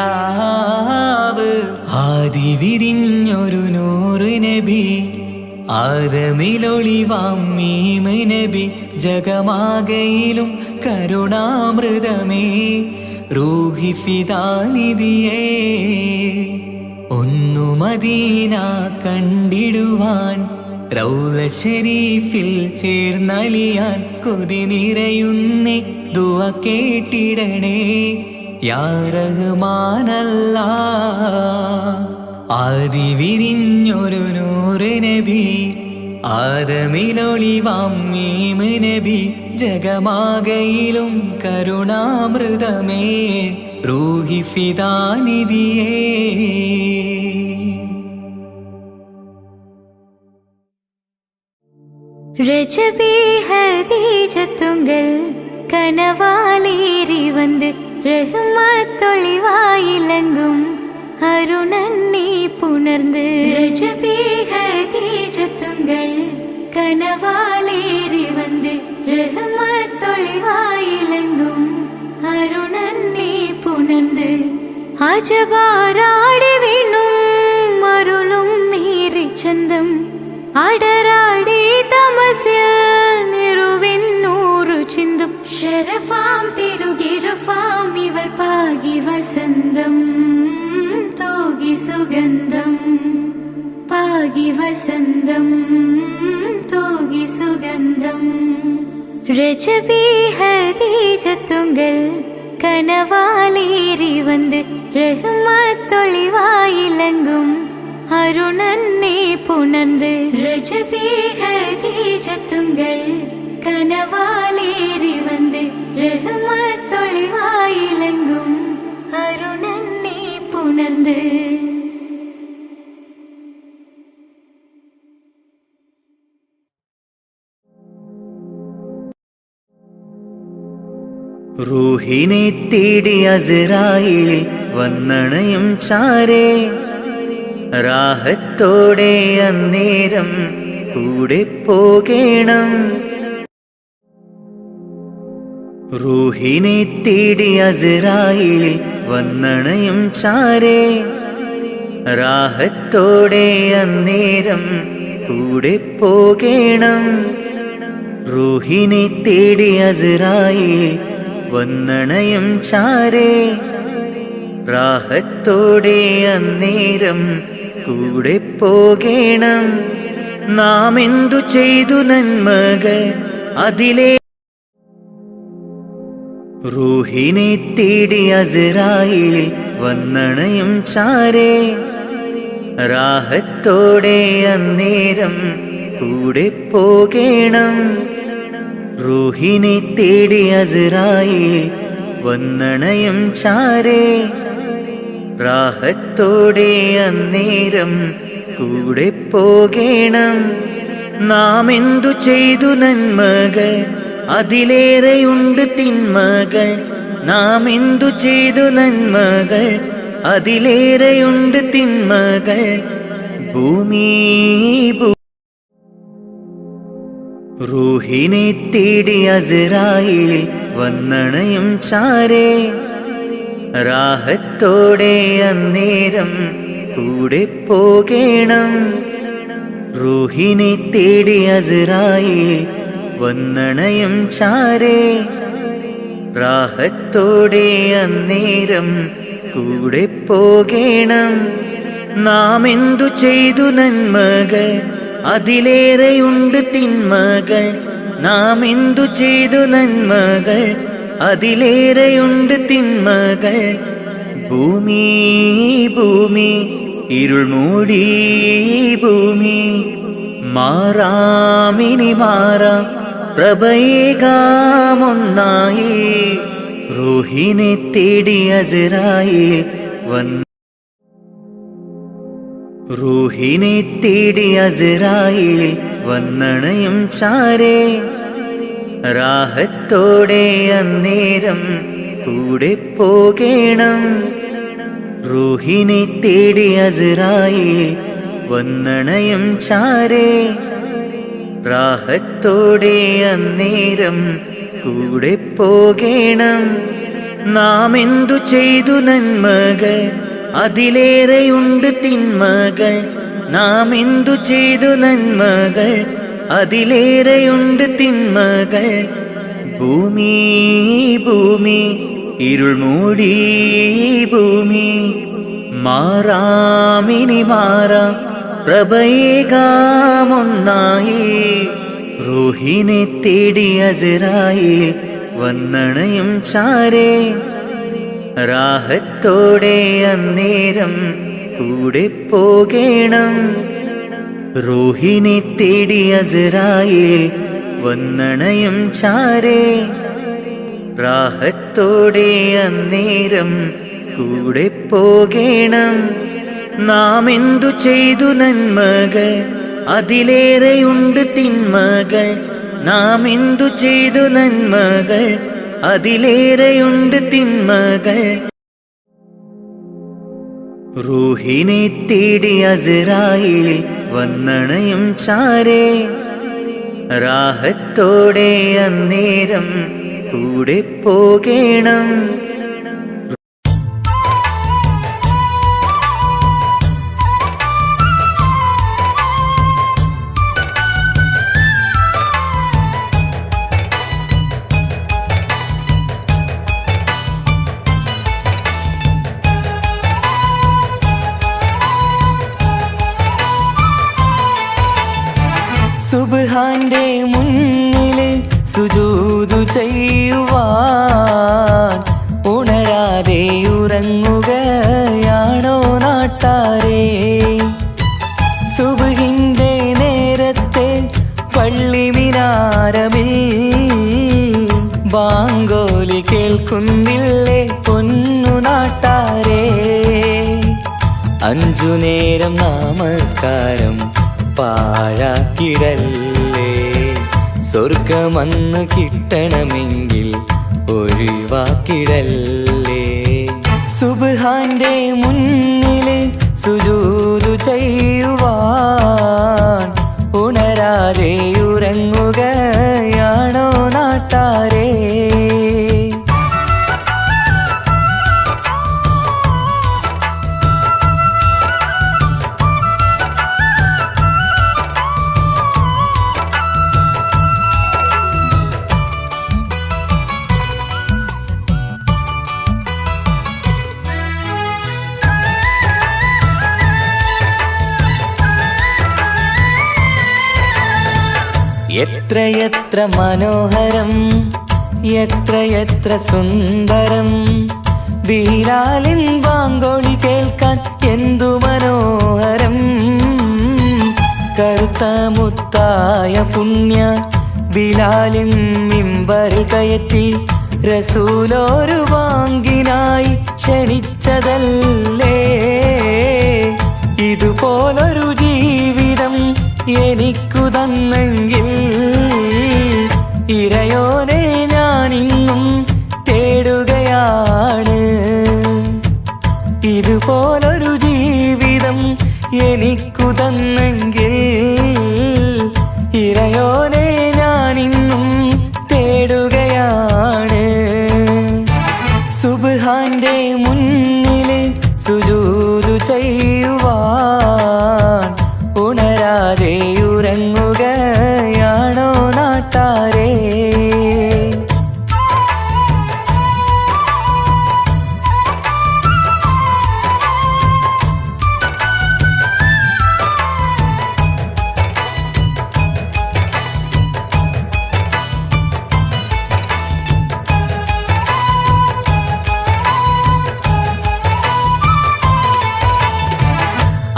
ആദി വിരിഞ്ഞൊരു നൂറ് നബി, ആദമിലൊളിവാം മീമ് നബി. ജഗമാകയിലും കരുണാമൃതമേ റൂഹി ഫിദാനിധിയേ. ഒന്നു മദീന കണ്ടിടുവാൻ, റൗള ശരീഫിൽ ചേർന്നലിയാൻ കൊതി നിറയുന്നേ. ദുആ കേട്ടിടണേ യാ റഹ്മാനല്ലാഹ്. ആദി വിരിഞ്ഞൊരു നൂറ് നബി, ആദമിലൊളിവാം മീമ് നബി. ജഗമാകയിലും കരുണാമൃതമേ റൂഹി ഫിദാനിധിയേ. രജബി ഹദീജത്തുങ്കൾ കനവാലേറി വന്ന് റഹ്മത്തൊളിവായിലങ്കും അരുണന്നീ പുണർന്ന്. രജബി ഹദീജത്തുങ്കൾ കനവാലേറി വന്ന് റഹ്മത്തൊളിവായിലങ്കും അരുണന്നീ പുണർന്ന്. അജബാരാടി വീണും അരുളും നീറി ചന്തം. അടരാടി തമസിൽ നിറുവിന്നൂറു ചിന്തും. ശരഫാം തിരുകിരുഫാം ഇവൾ പാകി വസന്തം. തോകി സുഗന്ധം പാകി വസന്തം. തോകി സുഗന്ധം. രജബി ഹദീജത്തുങ്കൾ കനവാലേറി വന്ന് റഹ്മത്തൊളിവായിലങ്കും അരുണന്നീ പുണർന്ന്. രജബി ഹദീജത്തുങ്കൾ കനവാലേറി വന്ന് റഹ്മത്തൊളിവായിലങ്കും അരുണന്നീ പുണർന്ന്. റൂഹിനെ തേടി അസ്രായീൽ വന്നണയും ചാരേ. റാഹത്തോടെ അന്നേരം കൂടെ പോകേണം. റൂഹിനെ തേടി അസ്രായീൽ വന്നണയും ചാരേ. റാഹത്തോടെ അന്നേരം കൂടെ പോകേണം. റൂഹിനെ തേടി അസ്രായീൽ വന്നണയും ചാരേ. റാഹത്തോടെ അന്നേരം കൂടെ പോകേണം. നാം എന്തു ചെയ്തു നന്മകൾ അതിലേ. റൂഹിനെ തേടി അസ്രായീൽ വന്നണയും ചാരേ. റാഹത്തോടെ അന്നേരം കൂടെ പോകേണം. റൂഹിനെ തേടി അസ്രായീൽ വന്നണയും ചാരേ. റാഹത്തോടെ അന്നേരം കൂടെ പോകേണം. നാം എന്തു ചെയ്തു നന്മകൾ അതിലേറെയുണ്ട് തിന്മകൾ. നാം എന്തു ചെയ്തു നന്മകൾ അതിലേറെയുണ്ട് തിന്മകൾ. ഭൂമി റൂഹിനെ തേടി അസ്രായീൽ വന്നണയും ചാരേ റാഹത്തോടെ അന്നേരം കൂടെ പോകേണം. റൂഹിനെ തേടി അസ്രായീൽ വന്നണയും ചാരേ റാഹത്തോടെ അന്നേരം കൂടെ പോകേണം. നാം എന്തു ചെയ്തു നന്മകൾ അതിലേറെയുണ്ട് തിന്മകൾ. നാം എന്തു ചെയ്തു നന്മകൾ അതിലേറെയുണ്ട് തിന്മകൾ. ഭൂമി ഭൂമി ഇരുൾ മൂടി ഭൂമി മാറാമിനി മാറാം പ്രഭയേകാമൊന്നായി. റൂഹിനെ തേടി അസ്രായീൽ വന്നു. റൂഹിനെ തേടി അസ്രായീൽ വന്നണയും ചാരേ റാഹത്തോടെ അന്നേരം കൂടെ പോകേണം. റൂഹിനെ തേടി അസ്രായീൽ വന്നണയും ചാരേ റാഹത്തോടെ അന്നേരം കൂടെ പോകേണം. നാം എന്തു ചെയ്തു നന്മകൾ അതിലേറെയുണ്ട് തിന്മകൾ. നാം എന്തു ചെയ്തു നന്മകൾ അതിലേറെയുണ്ട് തിന്മകൾ. ഭൂമി ഭൂമി ഇരുൾ മൂടി ഭൂമി മാറാമിനി മാറാം പ്രഭയേകാമൊന്നായി. റൂഹിനെ തേടി അസ്രായീൽ വന്നണയും ചാരേ റാഹത്തോടെ അന്നേരം കൂടെ പോകേണം. റൂഹിനെ തേടി അസ്രായീൽ വന്നണയും ചാരേ റാഹത്തോടെ അന്നേരം കൂടെ പോകേണം. നാം എന്തു ചെയ്തു നന്മകൾ അതിലേറെയുണ്ട് തിന്മകൾ. നാം എന്തു ചെയ്തു നന്മകൾ അതിലേറെയുണ്ട് തിന്മകൾ. റൂഹിനെ തേടി അസ്രായീൽ വന്നണയും ചാരേ റാഹത്തോടെ അന്നേരം കൂടെ പോകേണം. സുബ്ഹാന്റെ മുന്നില് സുജൂദു ചെയ്യുവാൻ ഉണരാതെ ഉറങ്ങുകയാണോ നാട്ടാരേ? സുബ്ഹിന്റെ നേരത്തെ പള്ളി മിനാരമിൽ ബാങ്കോലി കേൾക്കുന്നില്ലേ പൊന്നു നാട്ടാരേ? 5 നേരം നമസ്കാരം പാഴാക്കിടല്ലേ, സ്വർഗമന്ന് കിട്ടണമെങ്കിൽ ഒഴിവാക്കിടല്ലേ. സുബ്ഹാന്റെ മുന്നില് സുജൂദു ചെയ്യുവാൻ ഉണരാതെ ഉറങ്ങുകയാണോ നാട്ടാരേ? എത്രയെത്ര മനോഹരം, എത്രയെത്ര സുന്ദരം, ബിലാലിൻ ബാങ്കോളി കേൾക്കാൻ എന്തു മനോഹരം. കറുത്ത മുത്തായ പുണ്യ ബിലാലിൻ മിമ്പറിൽ കയറ്റി റസൂലോരു വാങ്കിനായി ക്ഷണിച്ചതല്ലേ. ഇതുപോലൊരു ജീവിതം എനിക്കു തന്നെങ്കിൽ ഇറയോനെ ഞാനിന്നും തേടുകയാണ്. ഇതുപോലൊരു ജീവിതം എനിക്കു തന്നെങ്കിൽ ഇറയോനെ ഞാൻ ഞാനെന്നും തേടുകയാണ്. സുബ്ഹാന്റെ മുന്നില് സുജൂദ് ചെയ്യുവാൻ ഉണരാതെ ഉറങ്ങുകയാണോ നാട്ടാരേ?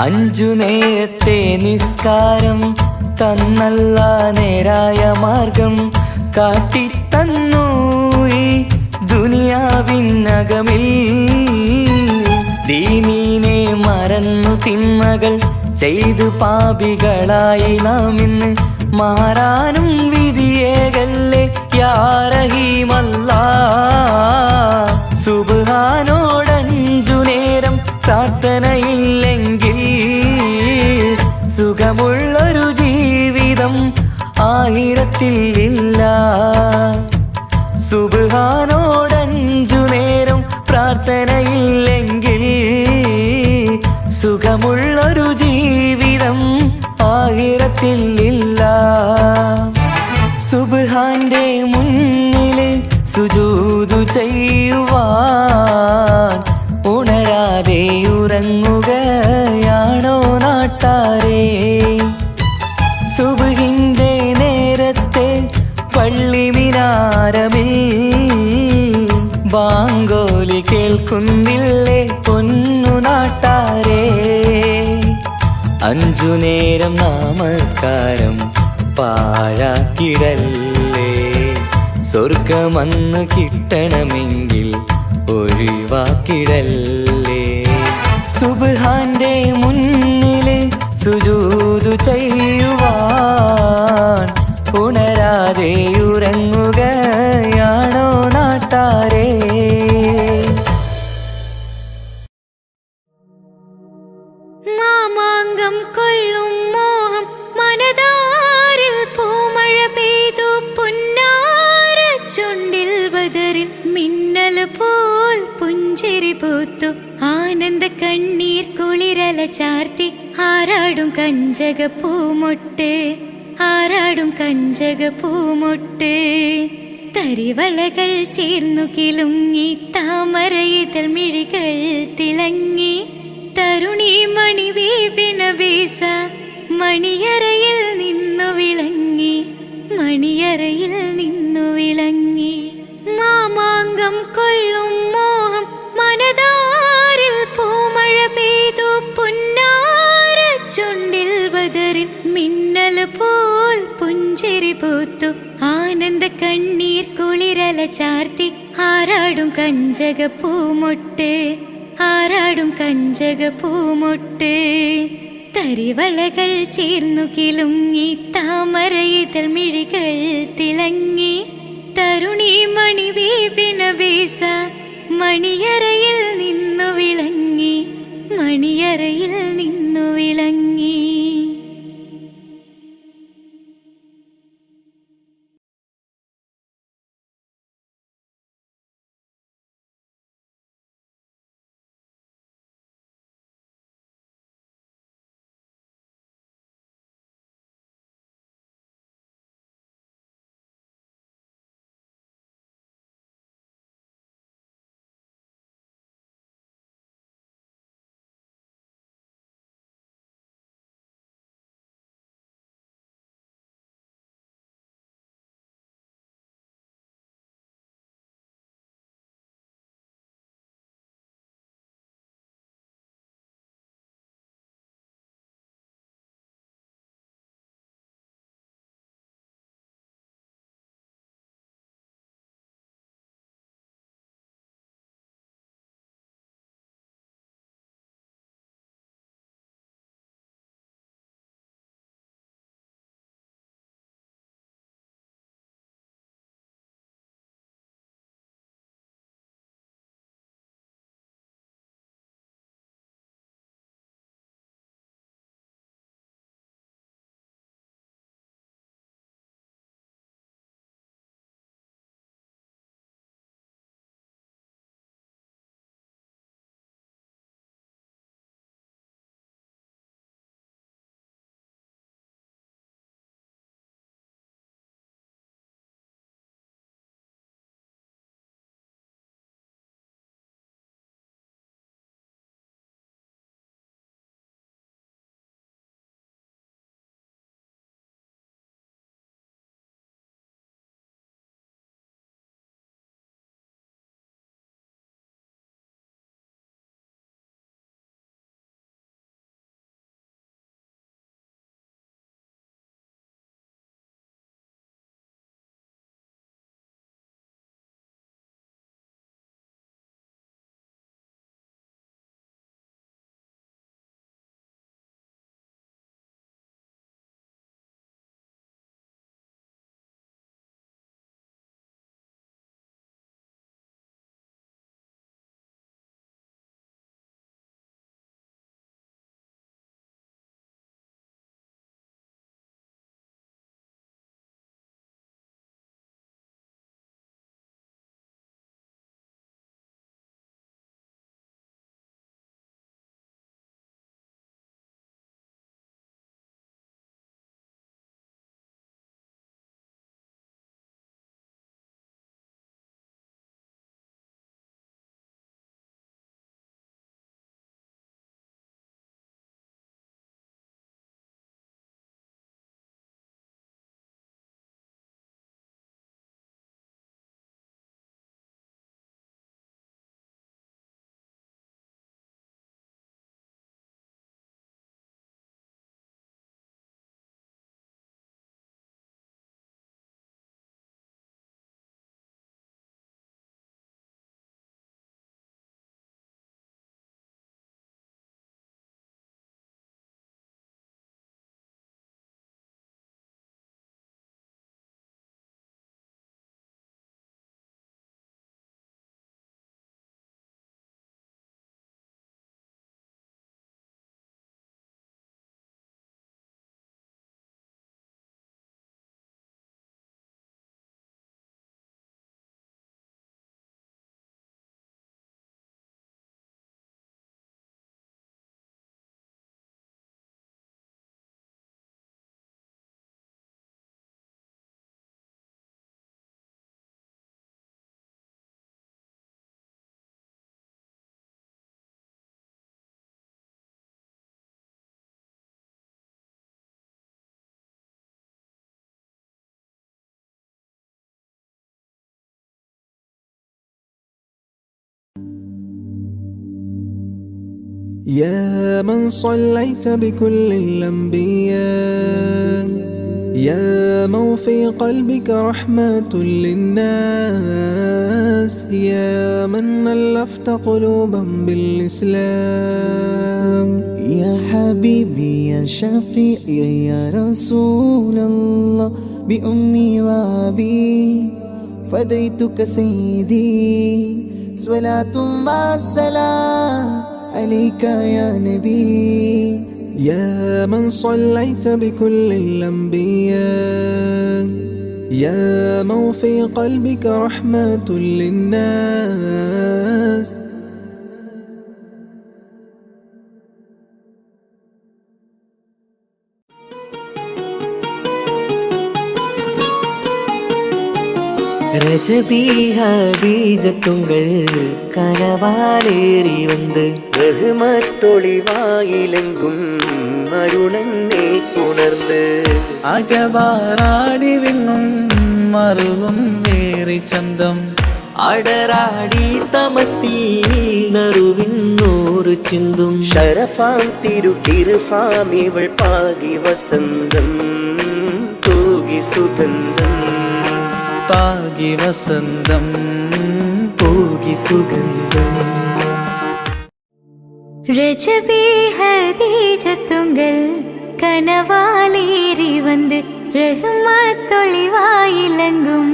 അഞ്ചു നേരത്തെ നിസ്കാരം തന്നല്ല നേരായ മാർഗം കാട്ടിത്തന്നു ഈ ദുനിയാവിനകമിൽ. ദീനീനെ മറന്നു തിന്മകൾ ചെയ്തു പാപികളായി നാം ഇന്ന് മാറാനും വിധിയേകല്ലേ യാ റഹീമല്ലാ. സുബ്ഹാനോടഞ്ചു നേരം പ്രാർത്ഥനയില്ലെങ്കിൽ സുഖമുള്ളൊരു ജീവിതം ആയിരത്തിൽ ഇല്ല. സുബ്ഹാനോടഞ്ചു നേരം പ്രാർത്ഥനയില്ലെങ്കിൽ സുഖമുള്ളൊരു ജീവിതം ആയിരത്തിൽ ഇല്ല. സുബ്ഹാന്റെ മുന്നില് സുജൂദ് ചെയ്യുവാൻ ഉണരാതെ ഉറങ്ങുകയാണോ നാട്ടാരേ? സുബ്ഹിന്റെ നേരത്തെ പള്ളി മിനാരമിൽ ബാങ്കോലി കേൾക്കുന്നില്ലേ പൊന്നു നാട്ടാരേ? അഞ്ചു നേരം നമസ്കാരം പാഴാക്കിടല്ലേ. സ്വർഗമന്ന് കിട്ടണമെങ്കിൽ ഒഴിവാക്കിടല്ലേ. സുബ്ഹാന്റെ മുന്നില് സുജൂദ് ചെയ്യുവാൻ ഉണരാതെ ഉറങ്ങുകയാണോ നാട്ടാരേ? മാമാങ്കം കൊള്ളും മോഹം മനതാരിൽ പൂമഴ പെയ്തു പുന്നാര ചുണ്ടിൽ ബദറിൽ മിന്നൽ പോൽ പുഞ്ചിരി പൂത്തു ആനന്ദ കണ്ണീർ കുളിരല ചാർത്തി ആരാടും കഞ്ചക പൂമൊട്ട് ആരാടും കഞ്ചക പൂമൊട്ട്. തരിവളകൾ ചേർന്നു കിലുങ്ങി താമരയിതൾ മിഴികൾ തിളങ്ങി തരുണി മണി വീപിന വീസ മണിയറയിൽ നിന്നു വിളങ്ങി മണിയറയിൽ നിന്നു വിളങ്ങി. മാമാങ്കം കൊള്ളും മോഹം മനതാരിൽ പൂമഴ പെയ്തു പുന്നാര ചുണ്ടിൽ ബദറിൽ മിന്നൽ പോൽ പുഞ്ചിരി പൂത്തു ആനന്ദ കണ്ണീർ കുളിരല ചാർത്തി ആരാടും കഞ്ചക പൂമൊട്ട് ആരാടും കഞ്ചക പൂമൊട്ട്. തരിവളകൾ ചേർന്നു കിലുങ്ങി താമരയിതൾ മിഴികൾ തിളങ്ങി തരുണി മണി വീപിന വീസ മണിയറയിൽ നിന്നു വിളങ്ങി മണിയറയിൽ നിന്നു വിളങ്ങി. يا من صليت بكل الأنبياء يا من في قلبك رحمة للناس يا من ألفت قلوبا بالإسلام يا حبيبي يا شفيعي يا رسول الله بأمي وأبي فديتك سيدي صلاة والسلام عليك يا نبي يا من صليت بكل الأنبياء يا من في قلبك رحمة للناس ரஜபி ஹபீஜத்துங்கள் கனவாலேறி வந்து ரஹ்மத்தொளிவாயிலெங்கும் அருணன்னே உணர்ந்து അജവാറാടി വിണ്ണും മറുകും വേറി ചന്തം അടരാടി തമസിൽ നറുവിന്നൂറ് ചിന്തും ശരഫാം തിരുട്ടിരുഫാം ഇവൾ പാകി വസന്തം തൂകി സുഗന്ധം പാകി വസന്തം പൂകി സുഗന്ധം രജബി ഹദീജത്തുങ്ങൾ കനവാലേറി വന്ന് റഹ്മത്തൊളിവായിലങ്കും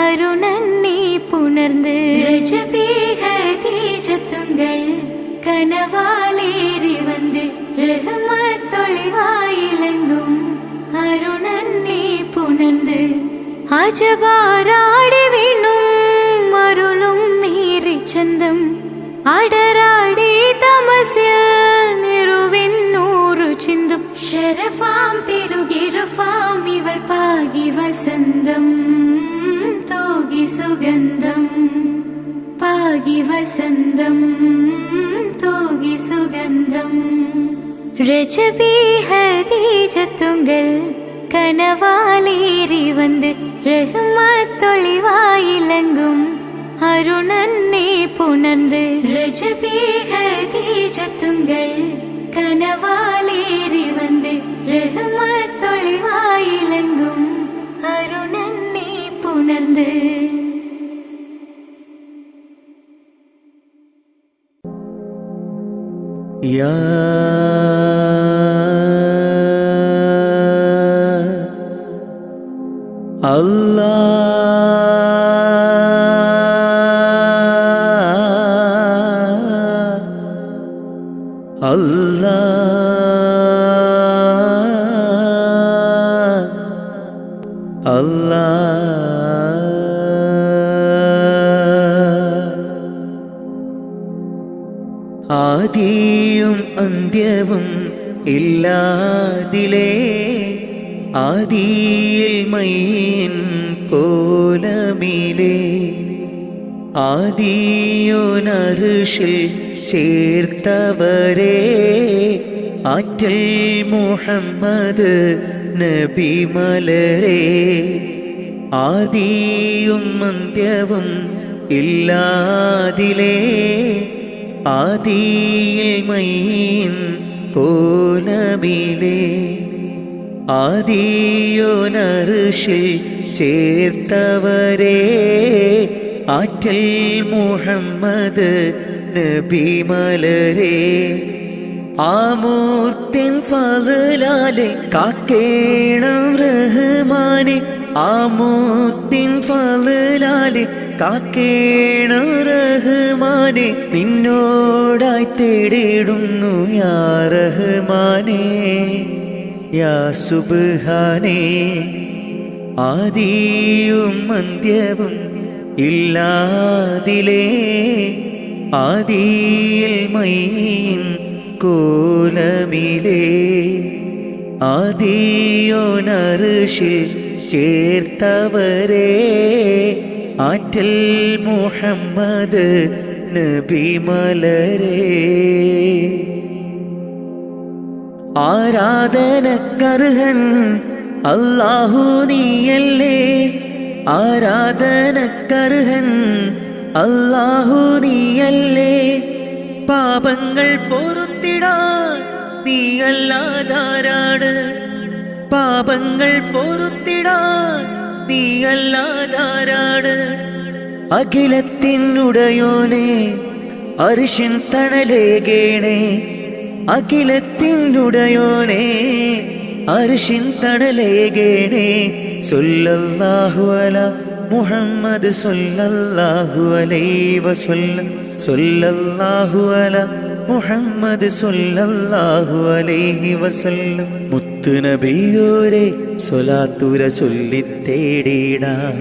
അരുണന്നെ പുണർന്ന് രജബി ഹദീജത്തുങ്ങൾ കനവാലേറി വന്ന് റഹ്മത്തൊളിവായിലങ്കും അരുണന്നെ പുണർന്ന് അജബാരാടി വീണും മരുളും മീറി ചന്തം അടരാടി തമസിൽ നിറുവിന്നൂറു ചിന്തും ശരഫാം തിരുകിരുഫാം ഇവൾ പാകി വസന്തം തൂകി സുഗന്ധം പാകി വസന്തം തൂകി സുഗന്ധം രജബി ഹദീജത്തുങ്ങൾ കനവാലേറി വന്ന് റഹ്മത്തൊളിവായിലങ്കും അരുണന്നെ പുണർന്ന് രജബി ഹദീജത്തുങ്ങൾ കനവാലേറി വന്ന് റഹ്മത്തൊളിവായിലങ്കും അരുണന്നെ പുണർന്ന് യാ ആദിയും അന്ത്യവും ഇല്ലാതിലേ ആദിയിൽ മൈൻ കോലമിലേ ആദിയോനർഷിൽ ചേർത്തവരേ ആറ്റൽ മുഹമ്മദ് നബി മലരേ ആദിയും അന്ത്യവും ഇല്ലാതിലേ ആദിയിൽ മൈൻ കോലമിലേ ആദിയോനർഷിൽ ചേർത്തവരേ ആറ്റൽ മുഹമ്മദ് നബി മലരേ ആമൂർത്തിൻ ഫളലാലെ കാക്കേണം റഹ്മാനെ ആമൂർത്തിൻ ഫളലാലെ കാക്കേണം റഹ്മാനെ നിന്നോടായി തേടിടുന്നു യാ റഹ്മാനേ യാ സുബ്ഹാനേ ആദിയും അന്ത്യവും ഇല്ലാതിലേ ആദിയിൽ മൈൻ കോലമിലേ ആദിയോനർഷിൽ ചേർത്തവരേ ആറ്റൽ മുഹമ്മദ് നബി മലരേ ആരാധനക്കർഹൻ അല്ലാഹു നീയല്ലേ ആരാധനക്കർഹൻ അല്ലാഹു നീയല്ലേ പാപങ്ങൾ പൊറുത്തിടാൻ നീയല്ലാതാരാണ്? പാപങ്ങൾ പൊറുത്തിടാൻ നീയല്ലാതാരാണ്? അഖിലത്തിനുടയോനെ അർശിൻ തണലേകേണേ, അഖിലത്തിനുടയോനെ അർശിൻ തണലേകേണേ. സല്ലല്ലാഹു അലാ മുഹമ്മദ് സല്ലല്ലാഹു അലൈഹി വസല്ലം, സല്ലല്ലാഹു അലാ മുഹമ്മദ് സല്ലല്ലാഹു അലൈഹി വസല്ലം. മുത്തു നബിയോരെ സ്വലാത്തുര ചൊല്ലിത്തേടിടാം,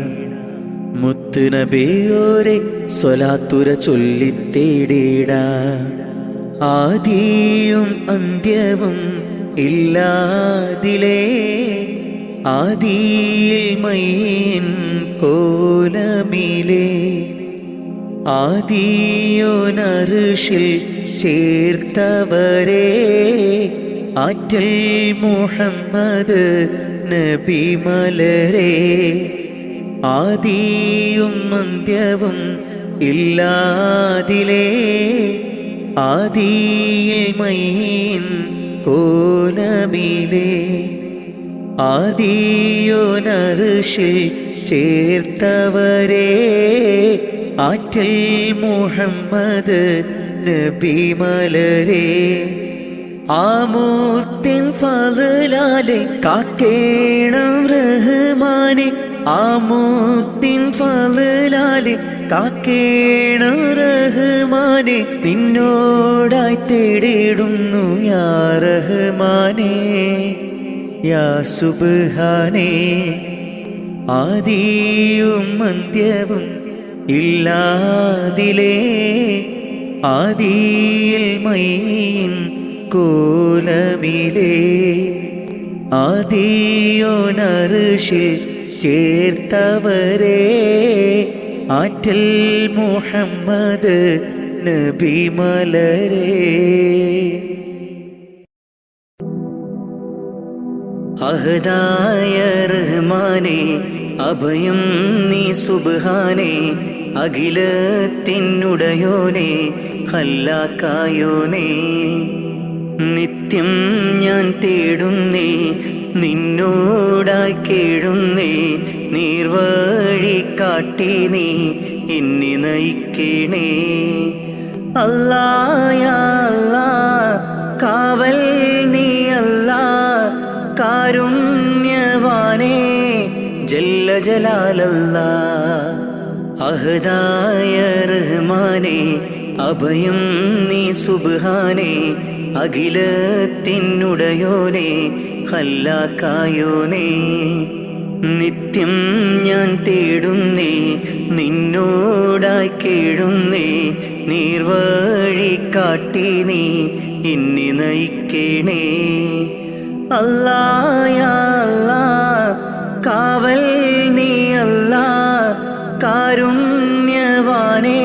മുത്തു നബിയോരെ സ്വലാത്തുര ചൊല്ലിത്തേടിടാം. ആദിയും അന്ത്യവും ഇല്ലാതിലേ, ആദിയിൽ മൈൻ കോലമിലേ, ആദിയോനർശിൽ ചേർത്തവരെ ആറ്റൽ മുഹമ്മദ് നബി മലരെ. ആദിയും അന്ത്യവും ഇല്ലാതിലേ, ആദിയിൽ മൈൻ കോലമിലേ, ആദിയോനർശിൽ ചേർത്തവരെ ആറ്റൽ മുഹമ്മദ് നബി മലരെ. ആമൂത്തിൻ ഫളലാലെ കാക്കേണം റഹ്മാനെ, ആമൂത്തിൻ ഫളലാലെ കാക്കേണം റഹ്മാനെ. നിന്നോടായി തേടിടുന്നു യാ റഹ്മാനേ യാ സുബ്ഹാനേ. ആദിയും അന്ത്യവും ഇല്ലാതിലേ, ആദിയിൽ മൈൻ കോലമിലേ, ആദിയോനർശിൽ ചേർത്തവരെ ആറ്റൽ മുഹമ്മദ് നബി മലരെ. അഹദായ റഹ്മാനെ അഭയം നീ സുബ്ഹാനേ, അഖിലത്തിനുടയോനെ ഖല്ലാക്കായോനെ. നിത്യം ഞാൻ തേടുന്നേ നിന്നോടായി കേഴുന്നേ, നീർവഴി കാട്ടി നീ എന്നെ നയിക്കണേ. അല്ലാ യാ അല്ലാ കാവൽ നീ അല്ലാ, കാരുണ്യവാനേ ജല്ല ജലാലല്ലാ. അഹദായ റഹ്മാനെ അഭയം നീ സുബ്ഹാനേ, അഖിലത്തിനുടയോനെ ഖല്ലാക്കായോനെ. നിത്യം ഞാൻ തേടുന്നേ നിന്നോടായി കേഴുന്നേ, നീർവഴി കാട്ടി നീ എന്നെ നയിക്കണേ. അല്ലാ യാ അല്ലാ കാവൽ നീ അല്ലാ, കാരുണ്യവാനേ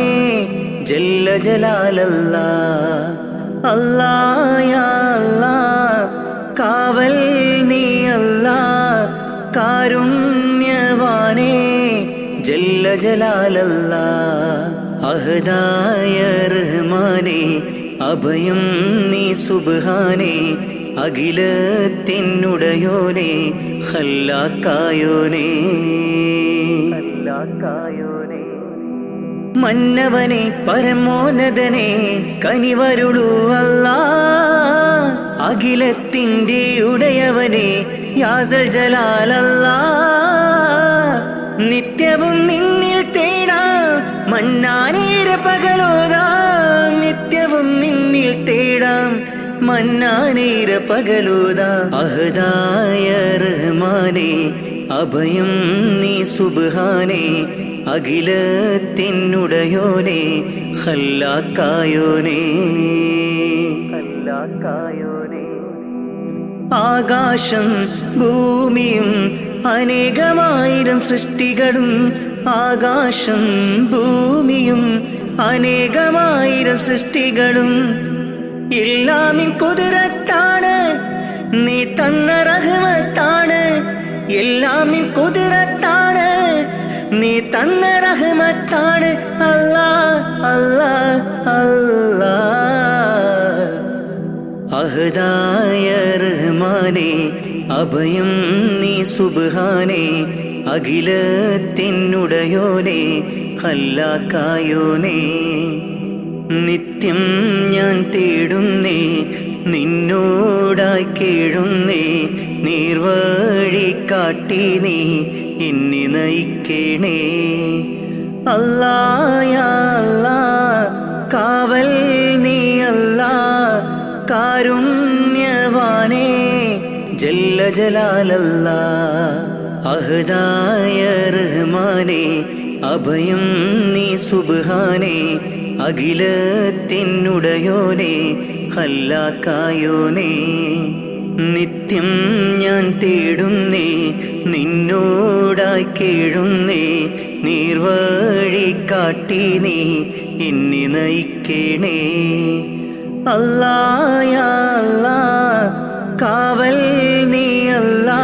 ജല്ല ജലാലല്ലാ. അല്ലാ യാ അല്ലാ കാവൽ നീ അല്ലാ, കാരുണ്യവാനേ ജല്ല ജലാലല്ലാ. അഹദായ റഹ്മാനെ അഭയം നീ സുബ്ഹാനേ, അഖിലത്തിനുടയോനെ ഖല്ലാക്കായോനെ. മന്നവനെ പരമോന്നതനെ കനിവരുളൂ അല്ലാ, അഖിലത്തിൻ്റെ ഉടയവനെ യാസൽ ജലാലല്ലാ. നിത്യവും നിന്നിൽ തേടാം മന്നാനേര പകലോതാം, നിത്യവും നിന്നിൽ തേടാം മന്നാനേര പകലോതാം. അഹദായ റഹ്മാനെ അഭയം നീ സുബ്ഹാനേ, അഖിലത്തിനുടയോനെ ഖല്ലാക്കായോനെ. ആകാശം ഭൂമിയും അനേകമായിരം സൃഷ്ടികളും, ആകാശം ഭൂമിയും അനേകമായിരം സൃഷ്ടികളും എല്ലാം നിൻ കുതിരത്താണ്, നീ തന്ന റഹ്മത്താണ്. എല്ലാം നിൻ കുതിരത്താണ്, നീ തന്ന റഹ്മത്താണ്. അല്ലാ അല്ലാ അല്ലാ. അഹദായ റഹ്മാനെ അഭയം നീ സുബ്ഹാനേ അഖിലത്തിനുടയോനെ ഖല്ലാക്കായോനേ നിത്യം ഞാൻ തേടുന്നേ നിന്നോടായി കേഴുന്നേ നീർവഴി കാട്ടി നീ എന്നെ നയിക്കണേ അല്ലാ യാ അല്ലാ കാവൽ നീ അല്ലാ കാരുണ്യവാനേ ജല്ല ജലാലല്ലാ അഹദായ റഹ്മാനേ അഭയം നീ സുബ്ഹാനേ അഖിലത്തിനുടയോനെ ഖല്ലാക്കായോനേ നിത്യം ഞാൻ തേടുന്നേ നിന്നോടായി കേഴുന്നേ നീർവഴി കാട്ടി നീ എന്നെ നയിക്കണേ അല്ലാ യാ അല്ലാ കാവൽ നീ അല്ലാ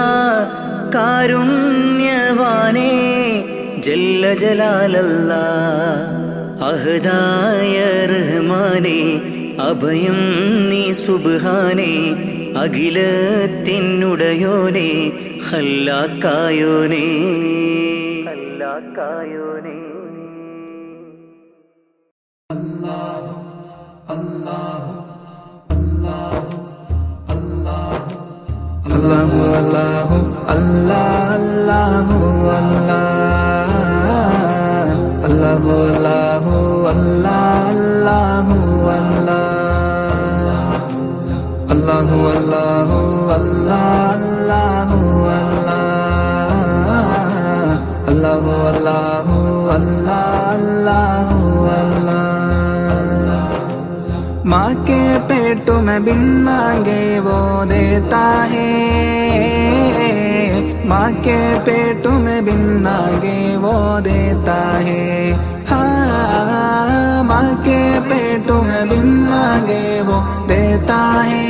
കാരുണ്യവാനേ ജല്ല ജലാലല്ലാ അഹദായ റഹ്മാനേ അഭയം നീ സുബ്ഹാനേ അഖിലത്തിനുടയോനെ ഖല്ലാക്കായോനേ അല്ലാഹു അല്ലാഹു അല്ലാഹു അല്ലാഹു അല്ലാഹു അല്ലാഹു അല്ലാഹു അല്ലാഹു അല്ലാഹു അല്ലാഹു അല്ലാഹു അല്ലാഹു माँ के पेट में बिन मांगे वो देता है माँ के पेट में बिन मांगे वो देता है हाँ माँ के पेट में बिन मांगे वो देता है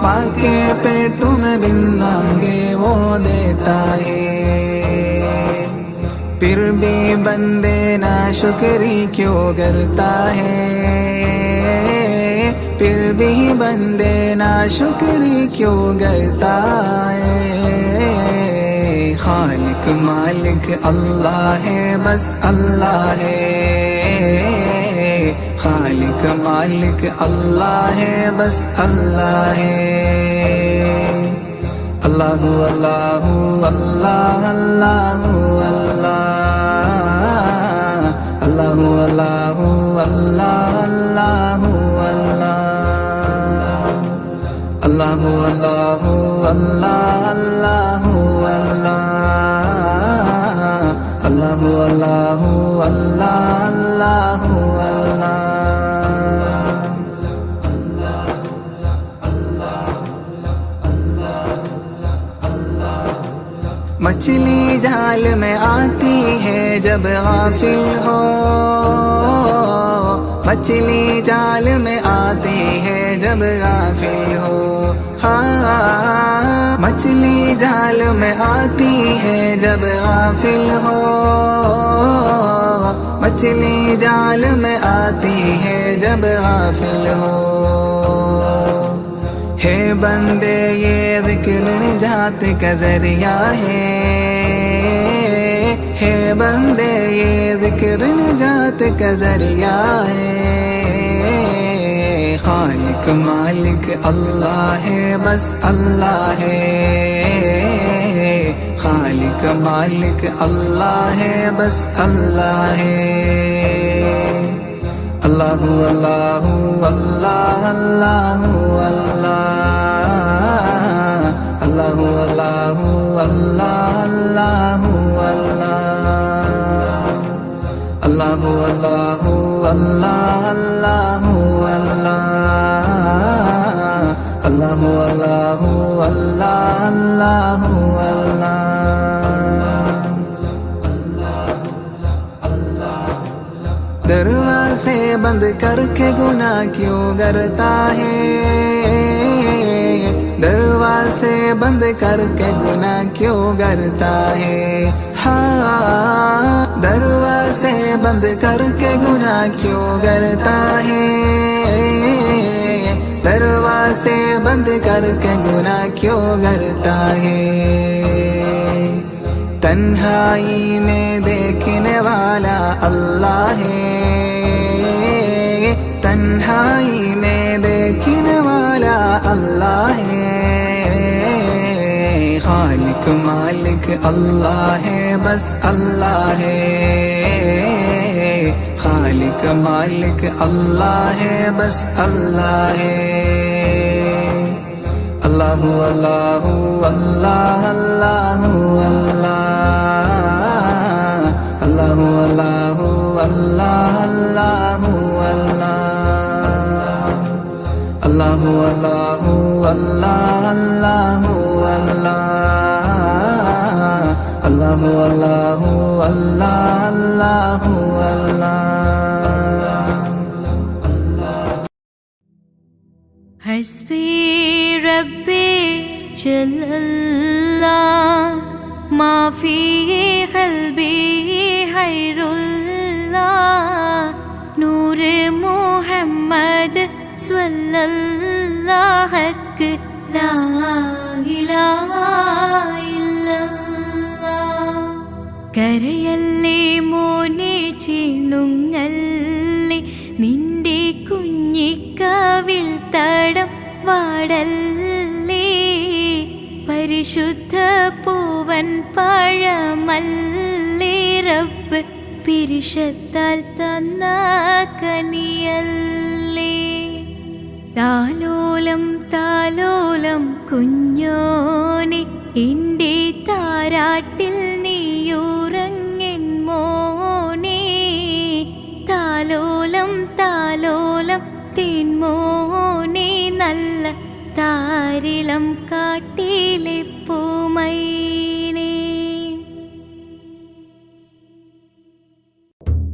माँ के पेट में बिन मांगे वो देता है फिर भी बंदे ना शुक्री क्यों करता है फिर भी बंदे ना शुक्री क्यों करता है खालिक मालिक अल्लाह है बस अल्लाह है खालिक मालिक अल्लाह है बस अल्लाह है अल्लाहु अल्लाहु अल्लाह अल्लाहु अल्लाहु अल्लाहु अल्लाह अल्लाहु अल्लाहु अल्लाह अल्लाहु अल्लाहु अल्लाहु मछली जाल में आती है जब गाफिल हो मछली जाल में आती है जब गाफिल हो हाँ मछली जाल में आती है जब गाफिल हो मछली जाल में आती है जब गाफिल हो है बंदे ये ज़िक्र निजात का ज़रिया है बंदे ये ज़िक्र निजात का ज़रिया है खालिक मालिक अल्लाह है बस अल्लाह है खालिक मालिक अल्लाह है बस अल्लाह है अल्लाहु अल्लाहु अल्लाह अल्लाहु अल्लाहु अल्लाहु अल्लाहु अल्लाहु अल्लाहु अल्लाह अल्लाहु अल्लाहु अल्लाहु दरवाज़े बंद करके गुनाह क्यों करता है दरवाज़े बंद करके गुनाह क्यों करता है हाँ दरवाज़े बंद करके गुनाह क्यों करता है से बंद करके गुनाह क्यों करता है। तन्हाई में देखने वाला अल्लाह है, तन्हाई में देखने वाला अल्लाह है। खालिक मालिक अल्लाह है, बस अल्लाह है। खालिक मालिक अल्लाह है, बस अल्लाह है। अल्लाहु अल्लाहु अल्लाह अल्लाहु अल्लाह, अल्लाहु अल्लाहु अल्लाह अल्लाहु अल्लाह, अल्लाहु अल्लाहु अल्लाह अल्लाहु अल्लाह, अल्लाहु अल्लाहु अल्लाह अल्लाहु अल्लाह। हस्बी रब्बी जल्लल्लाह माफी क़ल्बी खैरुल्लाह नूर मुहम्मद स्वल्लल्लाह हक ला इलाहा इल्लल्लाह। കരയല്ലേ മോനെ ചിണുങ്ങല്ലേ നിന്റെ കുഞ്ഞിക്കാവിൽ തടം വാടല്ലേ പരിശുദ്ധ പൂവൻ പഴമല്ലേ റബ്ബ് പിരിശത്താൽ തന്ന കനിയല്ലേ। താലോലം താലോലം കുഞ്ഞോനെ എൻ്റെ താരാട്ടിൽ നീയുറങ്ങൻ മോനെ താലോലം താലോലം തേൻമോനെ നല്ല താരിളം കാട്ടിലെ പൂമൈനെ।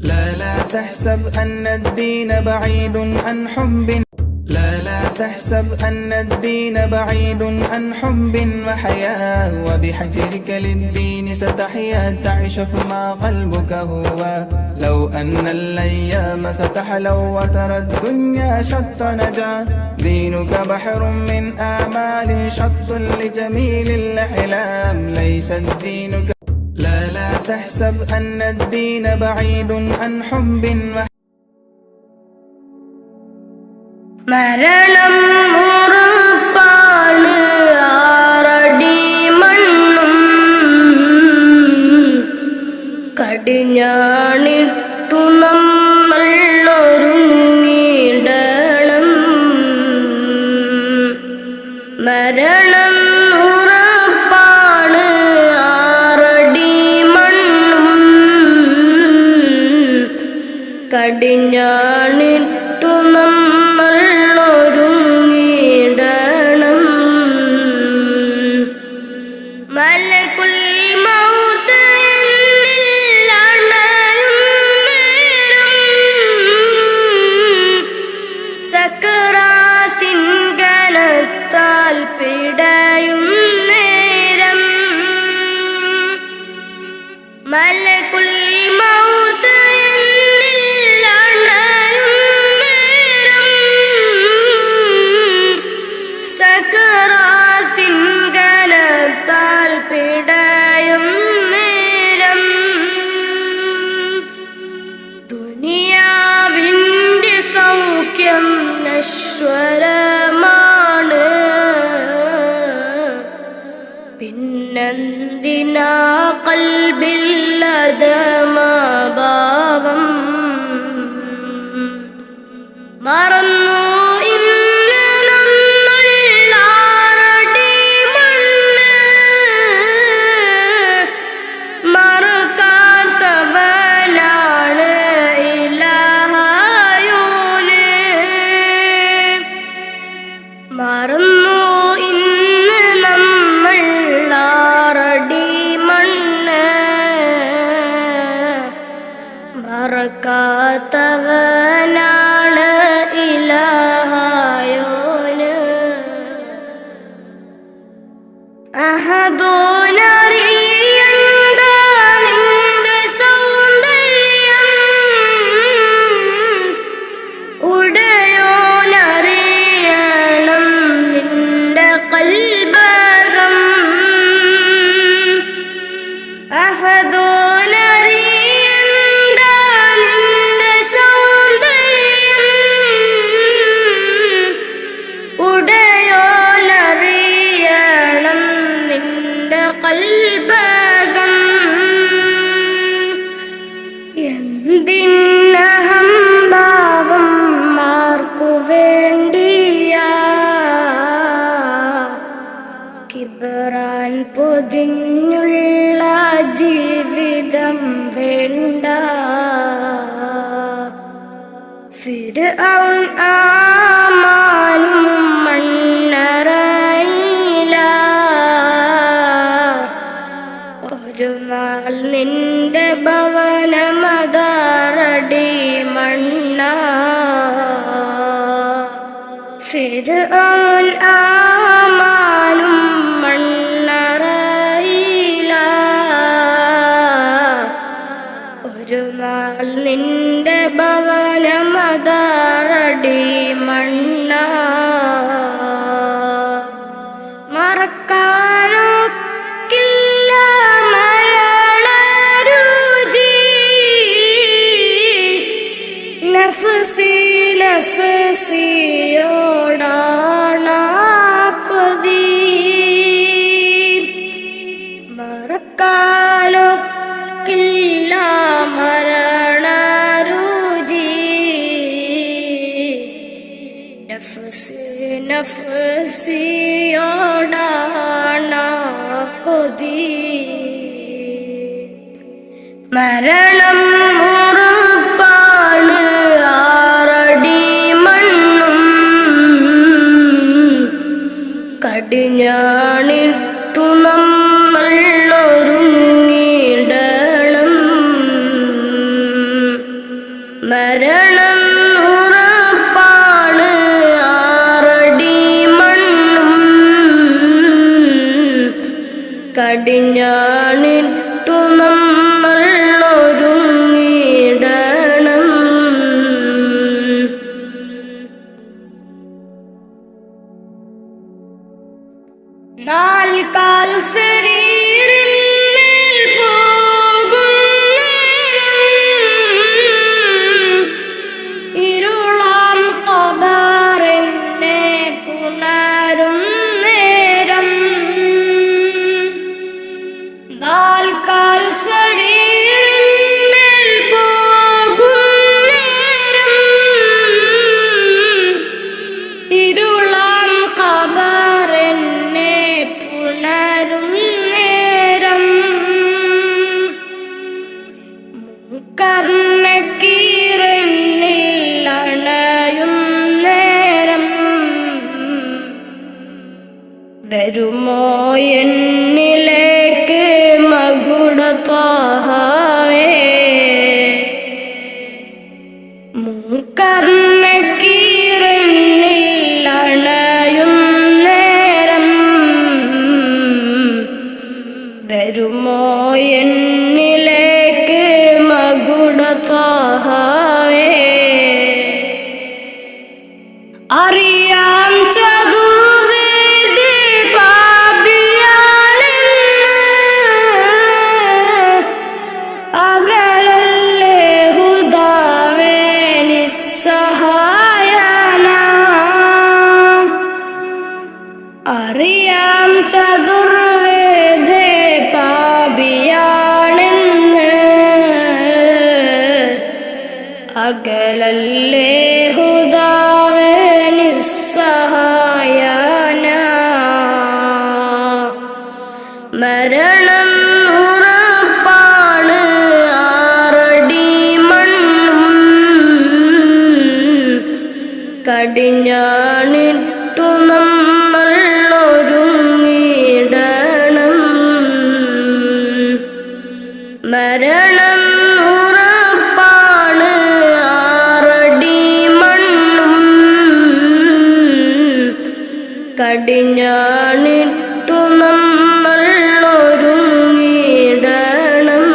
لا لا تحسب أن الدين بعيد عن حب، لا لا تحسب أن الدين بعيد عن حب وحياة، وبحجرك للدين ستحيا تعيش فيما قلبك هو. لو أن الأيام ستحلو وترى الدنيا شط نجا، دينك بحر من آمال شط لجميل الأحلام، ليس الدين لا لا تحسب أن الدين بعيد عن حب. മരണം ഉറപ്പാണ് ആറടി മണ്ണും കടിഞ്ഞാണിട്ടു നമ്മൾ ഒരുങ്ങിടണം. മരണം ഉറപ്പാണ് ആറടി മണ്ണും കടിഞ്ഞാണിട്ടു നമ്മൾ ഒരുങ്ങിടണം. മലകുൽ മൗത്ത് എന്നിൽ അണയും നേരം സക്കറാത്തിൻ കനത്താൽ പിടയും നേരം. മലകുൽ മൗത്ത് എന്നിൽ അണയും നേരം സക്കറാത്തിൻ കനത്താൽ പിടയും നേരം. ദുനിയാവിൻ്റെ സൗഖ്യം നശ്വരമാണ്, പിന്നെന്തിനാ കൽബില്ലതമാഭാവം. മറന്നു ഇന്ന് നമ്മൾ ആറടി മണ്ണ്, മറക്കാത്തവനാണ് ഇലാഹായോന്. മറന്നു ഇന്ന് നമ്മൾ ആറടി മണ്ണ്, മറക്കാത്തവനാണ് ഇലാഹായോന്. അഹദോനറിയണ്ട നിന്റെ സൗന്ദര്യം, ഉടയോനറിയണം പതിഞ്ഞുള്ള ജീവിതം വേണ്ട. ഫിർഔൻ ആമാനും മണ്ണറയില. ഒരു നാൾ നിന്റെ ഭവനമതാറടി മണ്ണ. ഫിർഔൻ ആമാനും മണ്ണറയില. ഒരു നാൾ നിന്റെ ഭവനമതാറടി മണ്ണ. മറക്കാനൊക്കില്ല മരണരുചി. നഫ്സി നഫ്സിയോടാണ കൊതി. മറക്കാനൊക്കില്ല മരണരുചി. നഫ്സി നഫ്സിയോടാണ കൊതി. മരണം ഉറപ്പാണ് ആറടി മണ്ണും. കടിഞ്ഞാണിട്ടു നമ്മൾ ഒരുങ്ങിടണം. മരണം ഉറപ്പാണ് ആറടി മണ്ണും. കടിഞ്ഞാണിട്ടു നമ്മൾ ഒരുങ്ങിടണം. നാൽക്കാൽ ശരീരിന്മേൽ പോകും നേരം. ഇരുളാം ഖബറിനെ പുണരും നേരം. നാൽക്കാൽ ശരീരിന്മേൽ പോകും നേരം. ഇരുളാം ഖബറിനെ പുണരും നേരം. കർണക്കീറന്നിൽ അണയും നേരം. വരുമോ എന്നിലേക്ക് മകുട ത്വാഹാവേ. കർണക്കീറന്നിൽ അണയും നേരം. വരുമോ എന്നിലേക്ക് മകുട ത്വാഹാവേ. അറിയാം ചതുർവേദി പാപിയാണെന്ന്. അകലല്ലേ ഹുദാവേ നിസ്സഹായന. അറിയാം ചതുർവേദി പാപിയാണെന്ന്. അകലല്ലേ ഹുദാവേ നിസ്സഹായന. മരണം ഉറപ്പാണ് ആറടി മണ്ണും. കടിഞ്ഞാണിട്ടു നമ്മൾ ഒരുങ്ങിടണം. മരണം ഉറപ്പാണ് ആറടി മണ്ണും. കടിഞ്ഞാണിട്ടു നമ്മൾ ഒരുങ്ങിടണം.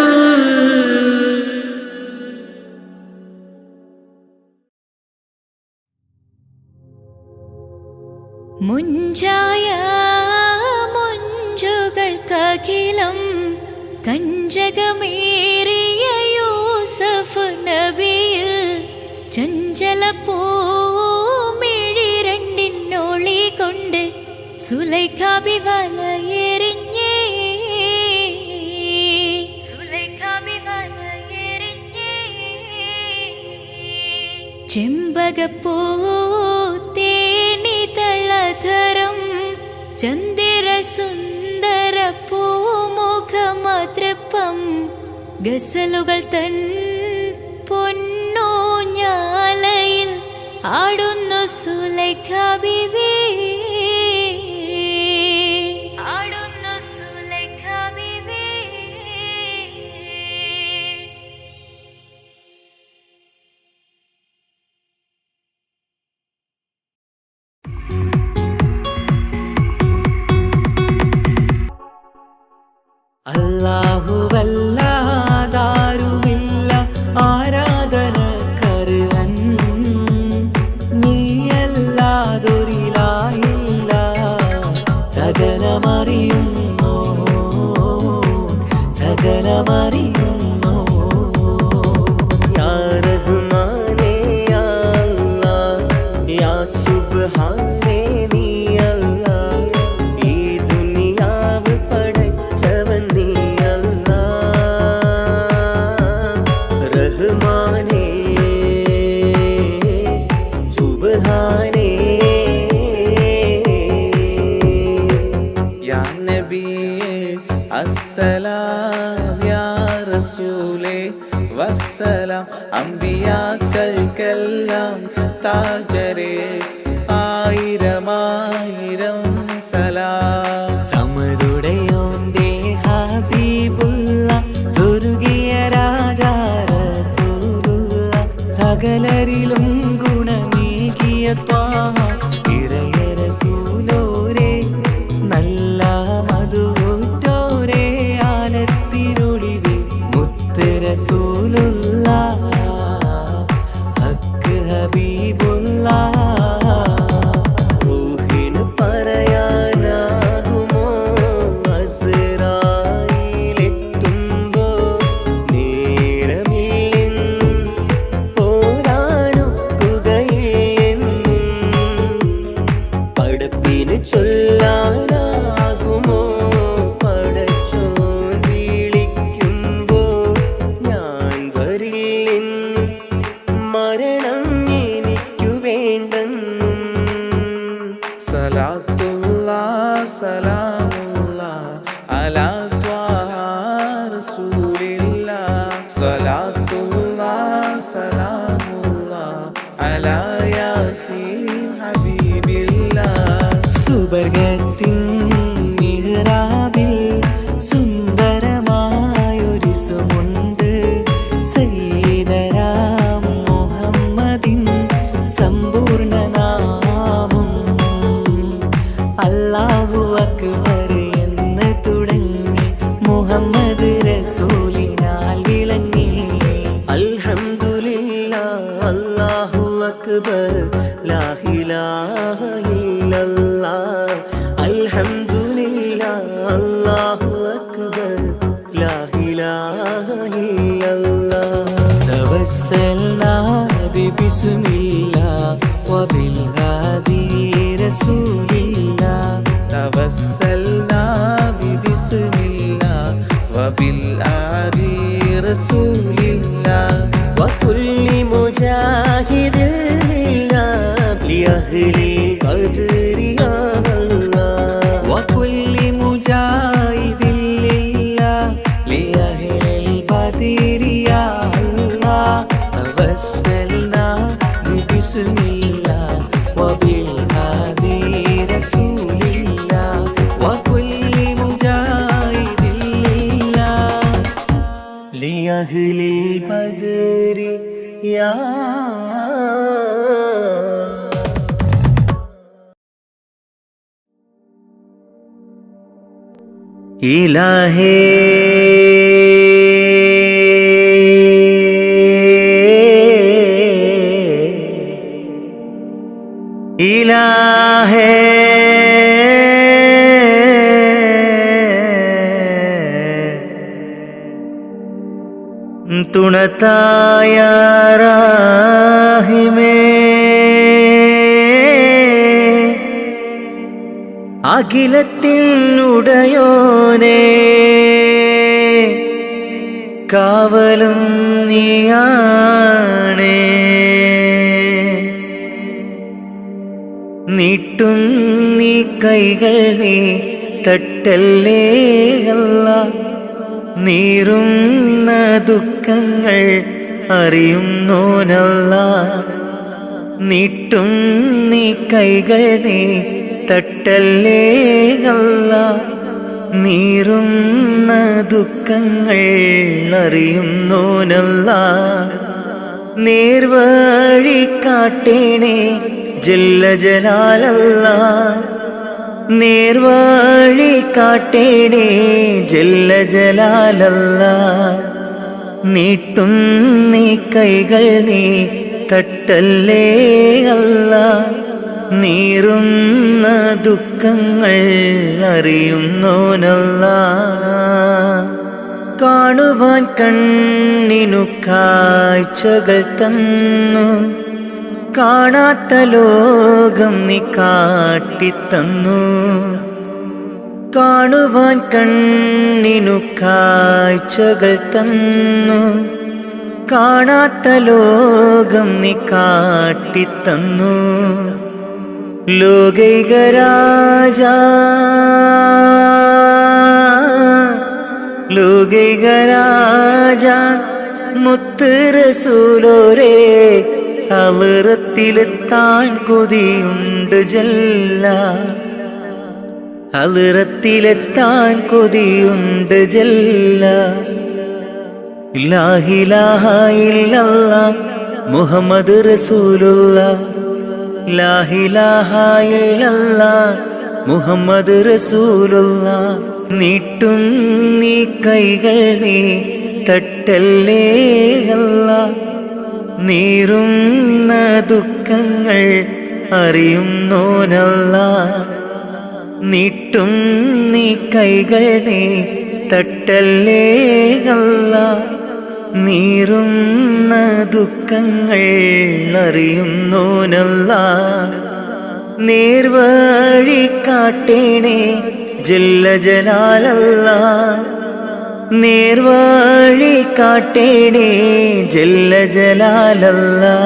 മുഞ്ചായ മുഞ്ചുകൾക്കഖിലം കഞ്ചകമേറിയ യൂസഫ് നബിയിൽ ചഞ്ചല പൂമിഴി രണ്ടിനൊളി കൊണ്ട് സുലൈഖാബി വലയെറിഞ്ഞേ. ചെമ്പകപ്പൂ തേനിതളധരം ചന്ദിര സുന്ദര പൂ ഗസലുകൾ തൻ പൊന്നൂഞ്ഞാലയിൽ ആടുന്നു സുലൈഖ ബീവി, ആടുന്നു സുലൈഖ ബീവി. അല്ലാഹുവല്ലാതാരുമില്ല ആരാധനക്കർഹൻ, നീയല്ലാതൊരിലായില്ല സകലമറിയുന്നു, സകലമറിയുന്നു. യാ റഹ്മാനേ യാ അല്ലാഹ്, യാ സുബ്ഹാനേ നീ അല്ലാഹ്, ഈ ദുനിയാവ് പടച്ചവൻ നീ അല്ലാഹ്. റഹ്മാനേ സുബ്ഹാനേ. യാ നബിയേ അസ്സലാം, യാ റസൂലേ വസ്സലാം, അമ്പിയാക്കൾക്കെല്ലാം താജരേ ആയിരമായിരം സലാം. സമതുടയോന്റെ ഹബീബുള്ള സ്വർഗീയ രാജാ റസൂലുള്ള, സകലരിലും ഗുണമേകിയ ത്വാഹ ഇറയ റസൂലോരേ, നല്ല മധുറ്റോരേ ആലത്തിനൊളിവേ മുത്ത് റസൂലുള്ള, ഹക്ക് ഹബീബുള്ള. റൂഹിന് പറയാനാകുമോ അസ്റായീലെത്തുമ്പോ, നേരമില്ലെന്നും പോരാനൊക്കുകയില്ലെന്നും, പടപ്പിന് ചൊല്ലാനാകുമോ പടച്ചോൻ വിളിക്കുമ്പോൾ, ഞാൻ വരില്ലെന്നും മരണം എനിക്കു വേണ്ടെന്നും. സലാത്തുല്ലാഹ് സലാമുല്ലാഹ് അലാ ത്വാഹ റസൂലില്ലാഹ്, സലാത്തുല്ലാഹ് സലാമുല്ലാഹ് അലാ യാസീൻ ഹബീബില്ലാഹ്. സുബർഗത്തിൻ മിഹ്റാബിൽ സുന്ദരമായൊരു സുമുണ്ട്, സയ്യിദനാം മുഹമ്മദിൻ സമ്പൂർണ്ണ നാമം. അല്ലാഹു അക്ബർ എന്ന് തുടങ്ങി മുഹമ്മദ് റസൂലിനാൽ വിളങ്ങി. അൽഹംദുലില്ലാഹ് അല്ലാഹു അക്ബർ ലാ ഇലാഹ ഇല്ലല്ലാഹ്, അൽഹംദുലില്ലാഹ് അല്ലാഹു അക്ബർ ലാ ഇലാഹ ഇല്ലല്ലാഹ്. തവസ്സൽനാ ബിസ്മില്ലാഹ് വബിൽഹാദി റസൂലില്ലാഹ്, തവസ്സൽനാ ബിസ്മില്ലാഹ് വബിൽആദി റസൂലില്ലാഹ്, വകുല്ലി മുജാഹിദിൻ ലില്ലാഹ് ലിഅഹ്ലിൽ ഖദ്രി യാ അല്ലാഹ്, വകുല്ലി മുജാഹിദിൻ ലില്ലാഹ് ലിഅഹ്ലിൽ ഖദ്രി യാ അല്ലാഹ്. തവസ്സൽനാ ബിസ്മില്ലാഹ് വബിൽഹാദി റസൂലില്ലാഹ്, വകുല്ലി മുജാഹിദിൻ ലില്ലാഹ് ലിഅഹ്ലിൽ ഖദ്രി യാ. ഇലാഹേ ഇലാഹേ തുണത്തായ റാഹിമേ, അഖിലത്തിനുടയോനേ, കാവലും നീയാണേ. നീട്ടും നീ കൈകൾ നീ തട്ടല്ലേ അല്ലാ, നീറുന്ന ദുഃഖങ്ങൾ അറിയുന്നോനല്ലാ. നീട്ടും നീ കൈകൾ നീ തട്ടല്ലേ അല്ലാ. നീറുന്ന ദുഃഖങ്ങൾ അറിയുന്നോനല്ലാ. നേർവഴി കാട്ടേണേ ജല്ല ജലാലല്ലാ. നേർവഴി കാട്ടേണേ ജല്ല ജലാലല്ലാ. നീട്ടും നീ കൈകൾ നീ തട്ടല്ലേ അല്ലാ. നീറുന്ന ദുഃഖങ്ങൾ അറിയുന്നോനല്ലാ. കാണുവാൻ കണ്ണിനു കാഴ്ചകൾ തന്നു. കാണാത്ത ലോകം നീ കാട്ടിത്തന്നു. കാണുവാൻ കണ്ണിനു കാഴ്ചകൾ തന്നു. കാണാത്ത ലോകം നീ കാട്ടിത്തന്നു. ലോകൈക രാജാ ലോകൈക രാജാ മുത്ത് റസൂലോരേ. ഹളറത്തിലെത്താൻ കൊതിയുണ്ട് ജല്ല. ഹളറത്തിലെത്താൻ കൊതിയുണ്ട് ജല്ല. ലാ ഇലാഹ ഇല്ലല്ലാഹ് മുഹമ്മദ് റസൂലുള്ളാഹ്. ലാ ഇലാഹ ഇല്ലല്ലാഹ് മുഹമ്മദ് റസൂലുള്ളാഹ്. നീട്ടും നീ കൈകൾ നീ തട്ടല്ലേ അല്ലാ. നീറുന്ന ദുഃഖങ്ങൾ അറിയുന്നോനല്ലാ. നീട്ടും നീ കൈകൾ നീ തട്ടല്ലേ അല്ലാ. നീറുന്ന ദുഃഖങ്ങൾ അറിയുന്നോനല്ലാ. നേർവഴി കാട്ടേണേ ജല്ല ജലാലല്ലാ. നേർവഴി കാട്ടേണേ ജല്ല ജലാലല്ലാ.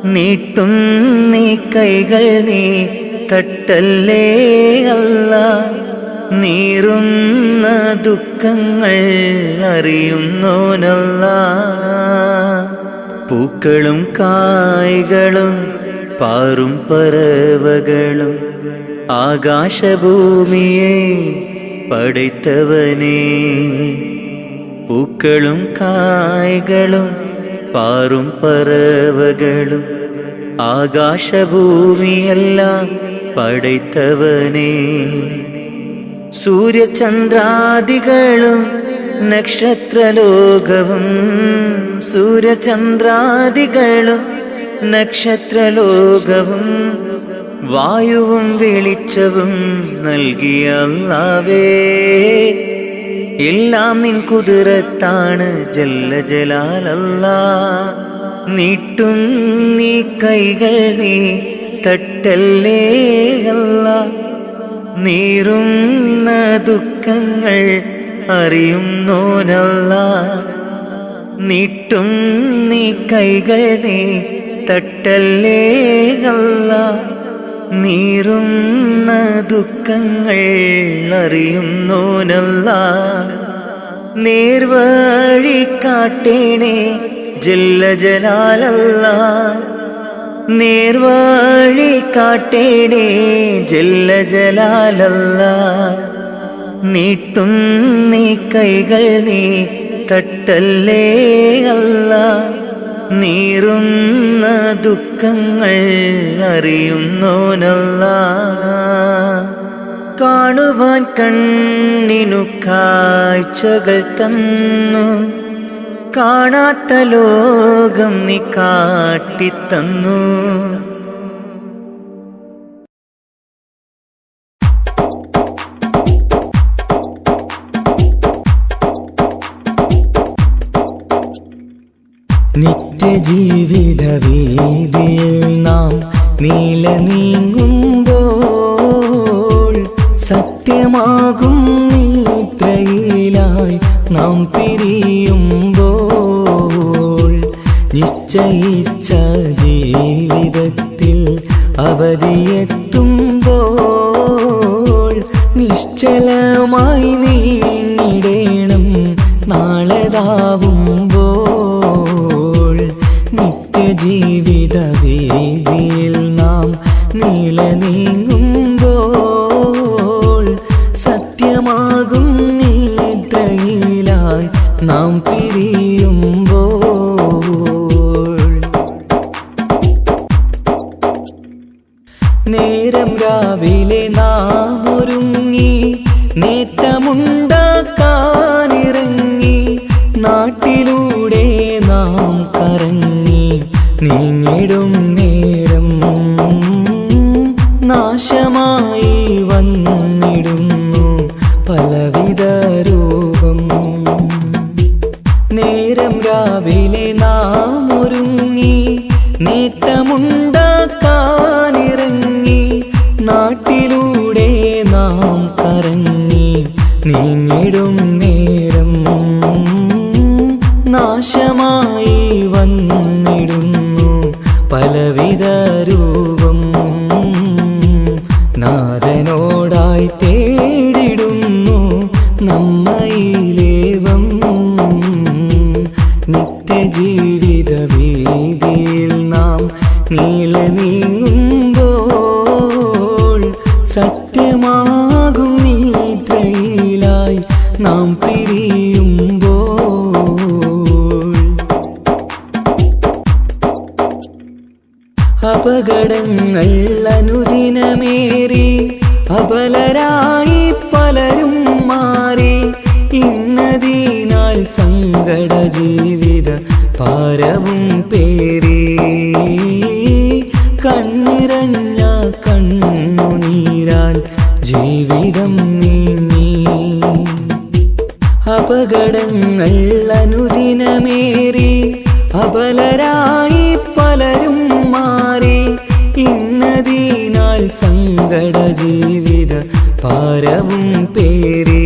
നീട്ടും നീ കൈകൾ നീ തട്ടല്ലേ അല്ലാ. നീറുന്ന ദുഃഖങ്ങൾ അറിയുന്നോനല്ലാ. പൂക്കളും കായ്കളും പാറും പറവകളും ആകാശഭൂമിയെ പടൈത്തവനേ. പൂക്കളും കായ്കളും പാറും പറവകളും ആകാശഭൂമിയെല്ലാം പടൈത്തവനേ. സൂര്യചന്ദ്രാദികളും നക്ഷത്രലോകവും സൂര്യചന്ദ്രാദികളും നക്ഷത്രലോകവും വായുവും വെളിച്ചവും നൽകിയ അല്ലാഹുവേ. എല്ലാം നിൻ കുതിരത്താണ് ജല്ല ജലാലല്ലാ. നീട്ടും നീ കൈകൾ നീ തട്ടല്ലേ അല്ലാ. നീറുന്ന ദുഃഖങ്ങൾ അറിയുന്നോനല്ലാ. നീട്ടും നീ കൈകൾ നീ തട്ടല്ലേ അല്ലാ. നീറുന്ന ദുഃഖങ്ങൾ അറിയുന്നോനല്ലാ. നേർവഴി കാട്ടേണേ ജല്ല ജലാലല്ലാ. നേർവഴി കാട്ടേണേ ജല്ല ജലാലല്ലാ. നീട്ടും നീ കൈകൾ നീ തട്ടല്ലേ അല്ലാ. നീറുന്ന ദുഃഖങ്ങൾ അറിയുന്നോനല്ലാ. കാണുവാൻ കണ്ണിനു കാഴ്ചകൾ തന്നു. കാണാത്ത ലോകം നീ കാട്ടിത്തന്നു. നിത്യജീവിത വീതിയിൽ നാം നീല നീങ്ങുമ്പോൾ സത്യമാകും നിദ്രയിലായി നാം പിരിയുമ്പോൾ നിശ്ചയിച്ച ജീവിതത്തിൽ അവധിയെത്തുമ്പോൾ നിശ്ചലമായി നീങ്ങിടേണം നീങ്ങുമ്പോൾ സത്യമാകും നിദ്രയിലായി നാം പിരിയുമ്പോൾ നേരം രാവിലെ നാം ഒരുങ്ങി നേട്ടമുണ്ടാക്കാനിറങ്ങി നാട്ടിലൂടെ നാം കറങ്ങി നീങ്ങിടും നേരം നാശമായി വന്നിടുന്നു പലവിധ രൂപം നേരം രാവിലെ നാം ഒരുങ്ങി നേട്ടമുണ്ടാക്കാനിറങ്ങി നാട്ടിലൂടെ നാം കറങ്ങി നീങ്ങിടും നേരം നാശമായി വന്നിടുന്നു പലവിധ രൂപം നാഥനോടായി തേടിടുന്നു നമ്മയിലേവം നിത്യജീവിത വീതിയിൽ നാം നീങ്ങുമ്പോൾ സത്യമാകും നിദ്രയിലായി നാം പിരിയുമ്പോൾ അപകടങ്ങൾ അനുദിനമേറി അബലരായി പലരും മാറി ഇന്നതിനാൽ സങ്കട ജീവിത ഭാരവും പേറി കണ്ണിറഞ്ഞ കണ്ണുനീരാൽ ജീവിതം നീങ്ങി അപകടങ്ങൾ അനുദിനമേറി അബലരായി പലരും മാറി ഇന്നതിനാൽ സങ്കട ജീവിത ഭാരവും പേറി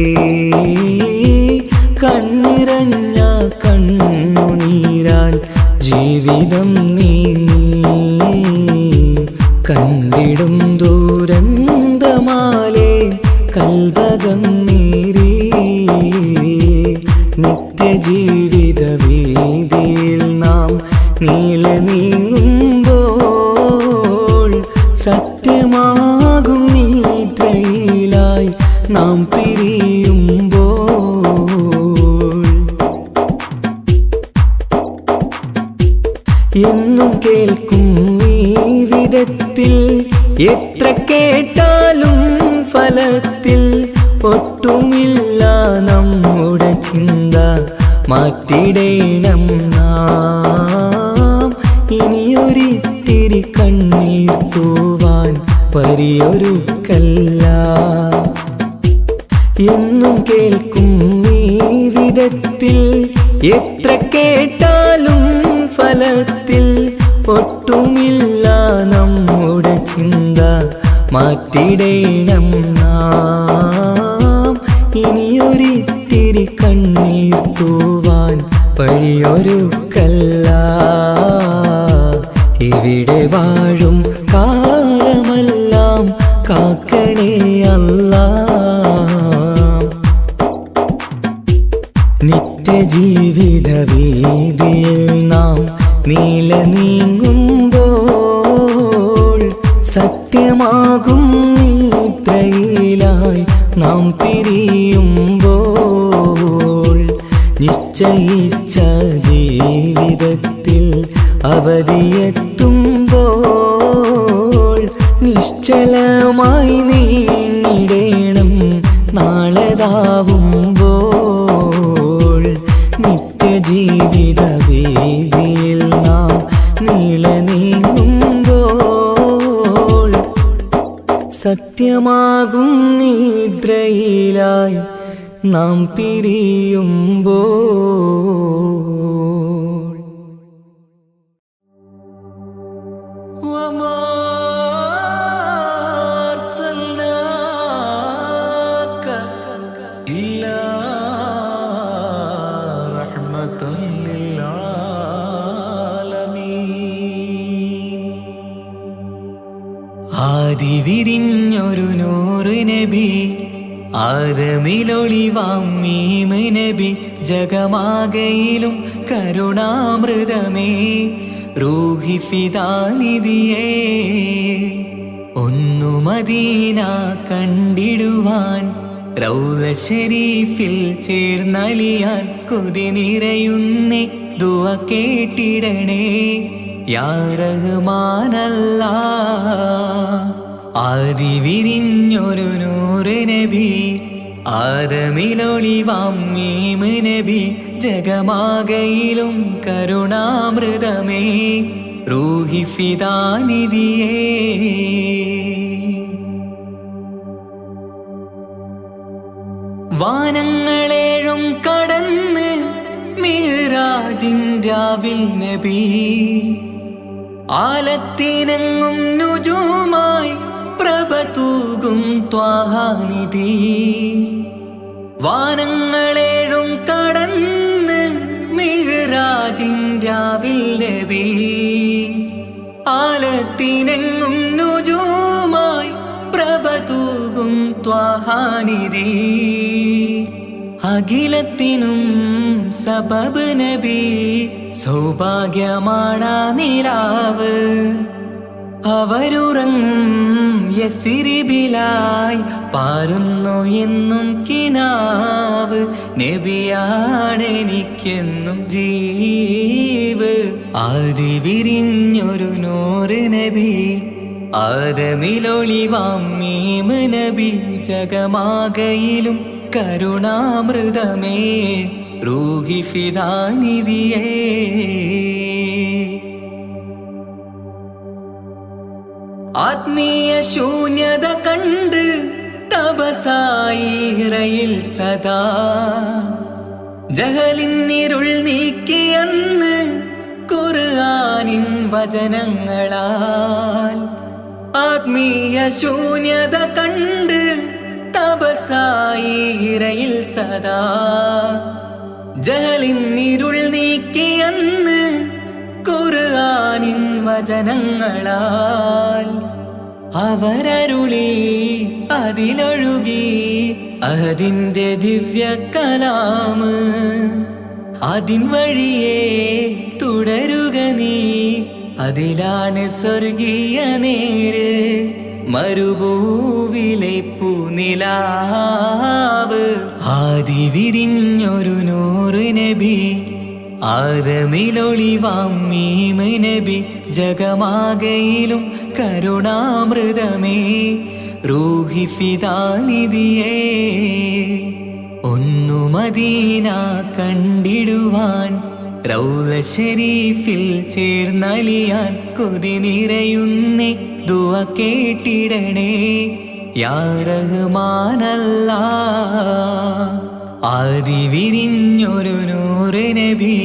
കണ്ണിറഞ്ഞ കണ്ണുനീരാൽ ജീവിതം നീങ്ങി കണ്ടിടും ദൂരന്തമാലെ കൽവകം നീറി നിത്യജീവിത വീതിയിൽ നാം നീങ്ങുമ്പോൾ സത്യമാകും നിദ്രയിലായി നാം പിരിയുമ്പോൾ എന്നും കേൾക്കും ഈ വിധത്തിൽ എത്ര കേട്ടാലും ഫലത്തിൽ ഒട്ടുമില്ല നമ്മുടെ ചിന്ത മാറ്റിടേണം നാം ഇനിയൊരിത്തിരി കണ്ണീർ തൂവാൻ പരിയൊരുക്കല്ല എന്നും കേൾക്കും ഈ വിധത്തിൽ എത്ര കേട്ടാലും ഫലത്തിൽ ഒട്ടുമില്ല നമ്മുടെ ചിന്ത മാറ്റിടേണം നാം ഇനിയൊരിത്തിരി കണ്ണീർ തൂവാൻ വഴിയൊരുക്കല്ല ഇവിടെ വാഴും കാലമെല്ലാം കാക്കണേ അല്ലാ നിത്യജീവിത വീതിയിൽ നാം നീങ്ങുമ്പോൾ സത്യമാകും നിദ്രയിലായി നാം പിരിയുമ്പോൾ നിശ്ചയിച്ച ജീവിതത്തിൽ അവധിയെത്തുമ്പോൾ നിശ്ചലമായി നീങ്ങിടേണം നാളെതാവുമ്പോൾ നിത്യജീവിത വേദിയിൽ നാം നീങ്ങുമ്പോൾ സത്യമാകും നിദ്രയിലായി നാം പിരിയുമ്പോൾ ആദി വിരിഞ്ഞൊരു നൂറ് നബി ആദമിലൊളിവാം മീമ് നബി ജഗമാകയിലും കരുണാമൃതമേ റൂഹി ഫിദാനിധിയേ ഒന്നു മദീന കണ്ടിടുവാൻ റൗള ശരീഫിൽ ചേർന്നലിയാൻ കൊതി നിറയുന്നേ ദുആ കേട്ടിടണേ യാ റഹ്മാനല്ലാ. ആദി വിരിഞ്ഞൊരു നൂറ് നബി ആദമിലൊളിവാം മീമ് നബി ജഗമാകയിലും കരുണാമൃതമേ റൂഹി ഫിദാനിധിയേ. വാനങ്ങളേഴും കടന്ന് മിഅ്റാജിൻ രാവിൽ നബി ആലത്തിനെങ്ങും നുജൂമായി പ്രഭ തൂകും ത്വാഹാനിധി. വാനങ്ങളേഴും കടന്ന് മിഅ്റാജിൻ രാവിൽ നബി ആലത്തിനെങ്ങും നുജൂമായി പ്രഭ തൂകും ത്വാഹാനിധി. അഖിലത്തിനും സബബ് നബി സൗഭാഗ്യമാണാ നിലാവ്. അവരുറങ്ങും യസിരിബിലായി പാരുന്നു എന്നും കിനാവ്. നബിയാണെനിക്കെന്നും ജീവ്. ആദി വിരിഞ്ഞൊരു നൂറ് നബി ആദമിലൊളിവാം മീമ് നബി ജഗമാകയിലും കരുണാമൃതമേ റൂഹി ഫിദാനിധിയേ. ആത്മീയ ശൂന്യത കണ്ട് തപസായി ഹിറയിൽ സദാ ജഹലിന്നിരുൾ നീക്കിയന്ന് ഖുർആനിൻ വചനങ്ങളാൽ. ആത്മീയ ശൂന്യത കണ്ട് തപസായി ഹിറയിൽ സദാ ജഹലിന്നിരുൾ നീക്കിയന്ന് ഖുർആനിൻ വചനങ്ങളാൽ. അവരരുളി അതിലൊഴുകി അഹദിന്റെ ദിവ്യ കലാമ്. അതിൻ വഴിയേ തുടരുക നീ, അതിലാണ് സ്വർഗീയ നേര്. മരുഭൂവിലെ പൂനിലാവ്. ആദി വിരിഞ്ഞൊരു നൂറ് നബി ആദമിലൊളിവാം മീമ് നബി ജഗമാകയിലും കരുണാമൃതമേ റൂഹി ഫിദാനിധിയേ. ഒന്നു മദീന കണ്ടിടുവാൻ റൗള ശരീഫിൽ ചേർന്നലിയാൻ കൊതി നിറയുന്നേ ദുആ കേട്ടിടണേ യാ റഹ്മാനല്ലാ. ആദി വിരിഞ്ഞൊരു നൂറ് നബി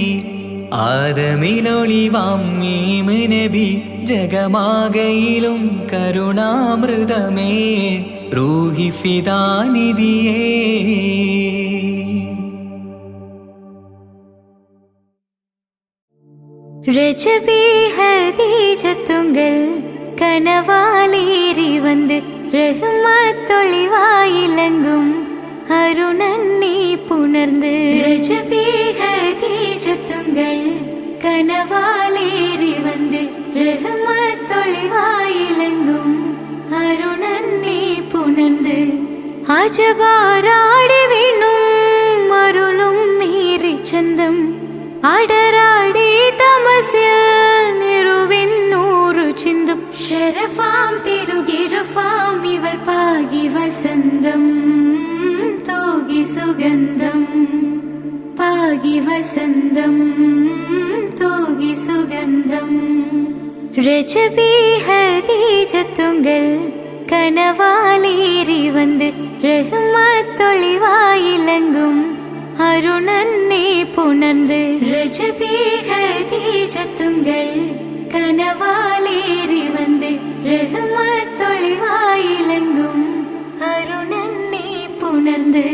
ആദമിലൊളിവാം മീമ് നബി ജഗമാകയിലും കരുണാമൃതമേ റൂഹി ഫിദാനിധിയേ. രജബി ഹദീജത്തുങ്കൽ കനവാലേറി വന്ന് റഹ്മത്തൊളിവായിലങ്കും അരുണന്നെ പുണർന്ന്. രജബി ഹദീജത്തുങ്കൽ കനവാലേറി വന്ന് റഹ്മത്തൊളിവായിലങ്കും അരുണന്നെ പുണർന്ന്. അജബാരാടി വീണും അരുളും മീറി ചന്തം അടരാടി തമസിൽ നിറുവിന്നൂറു ചിന്തും. ശരഫാം തിരുകിരുഫാം ഇവൾ പാകി വസന്തം തോകി സുഗന്ധം. പാകി വസന്തം തോകി സുഗന്ധം. രജബി ഹദീജത്തുങ്കൽ കനവാലേറി വന്ന് റഹ്മത്തൊളിവായിലങ്കും അരുണന്നെ പുണർന്ന്. രജബി ഹദീജത്തുങ്കൽ കനവാലേറി വന്ന് റഹ്മത്തൊളിവായിലങ്കും അരുണന്നെ പുണർന്ന്.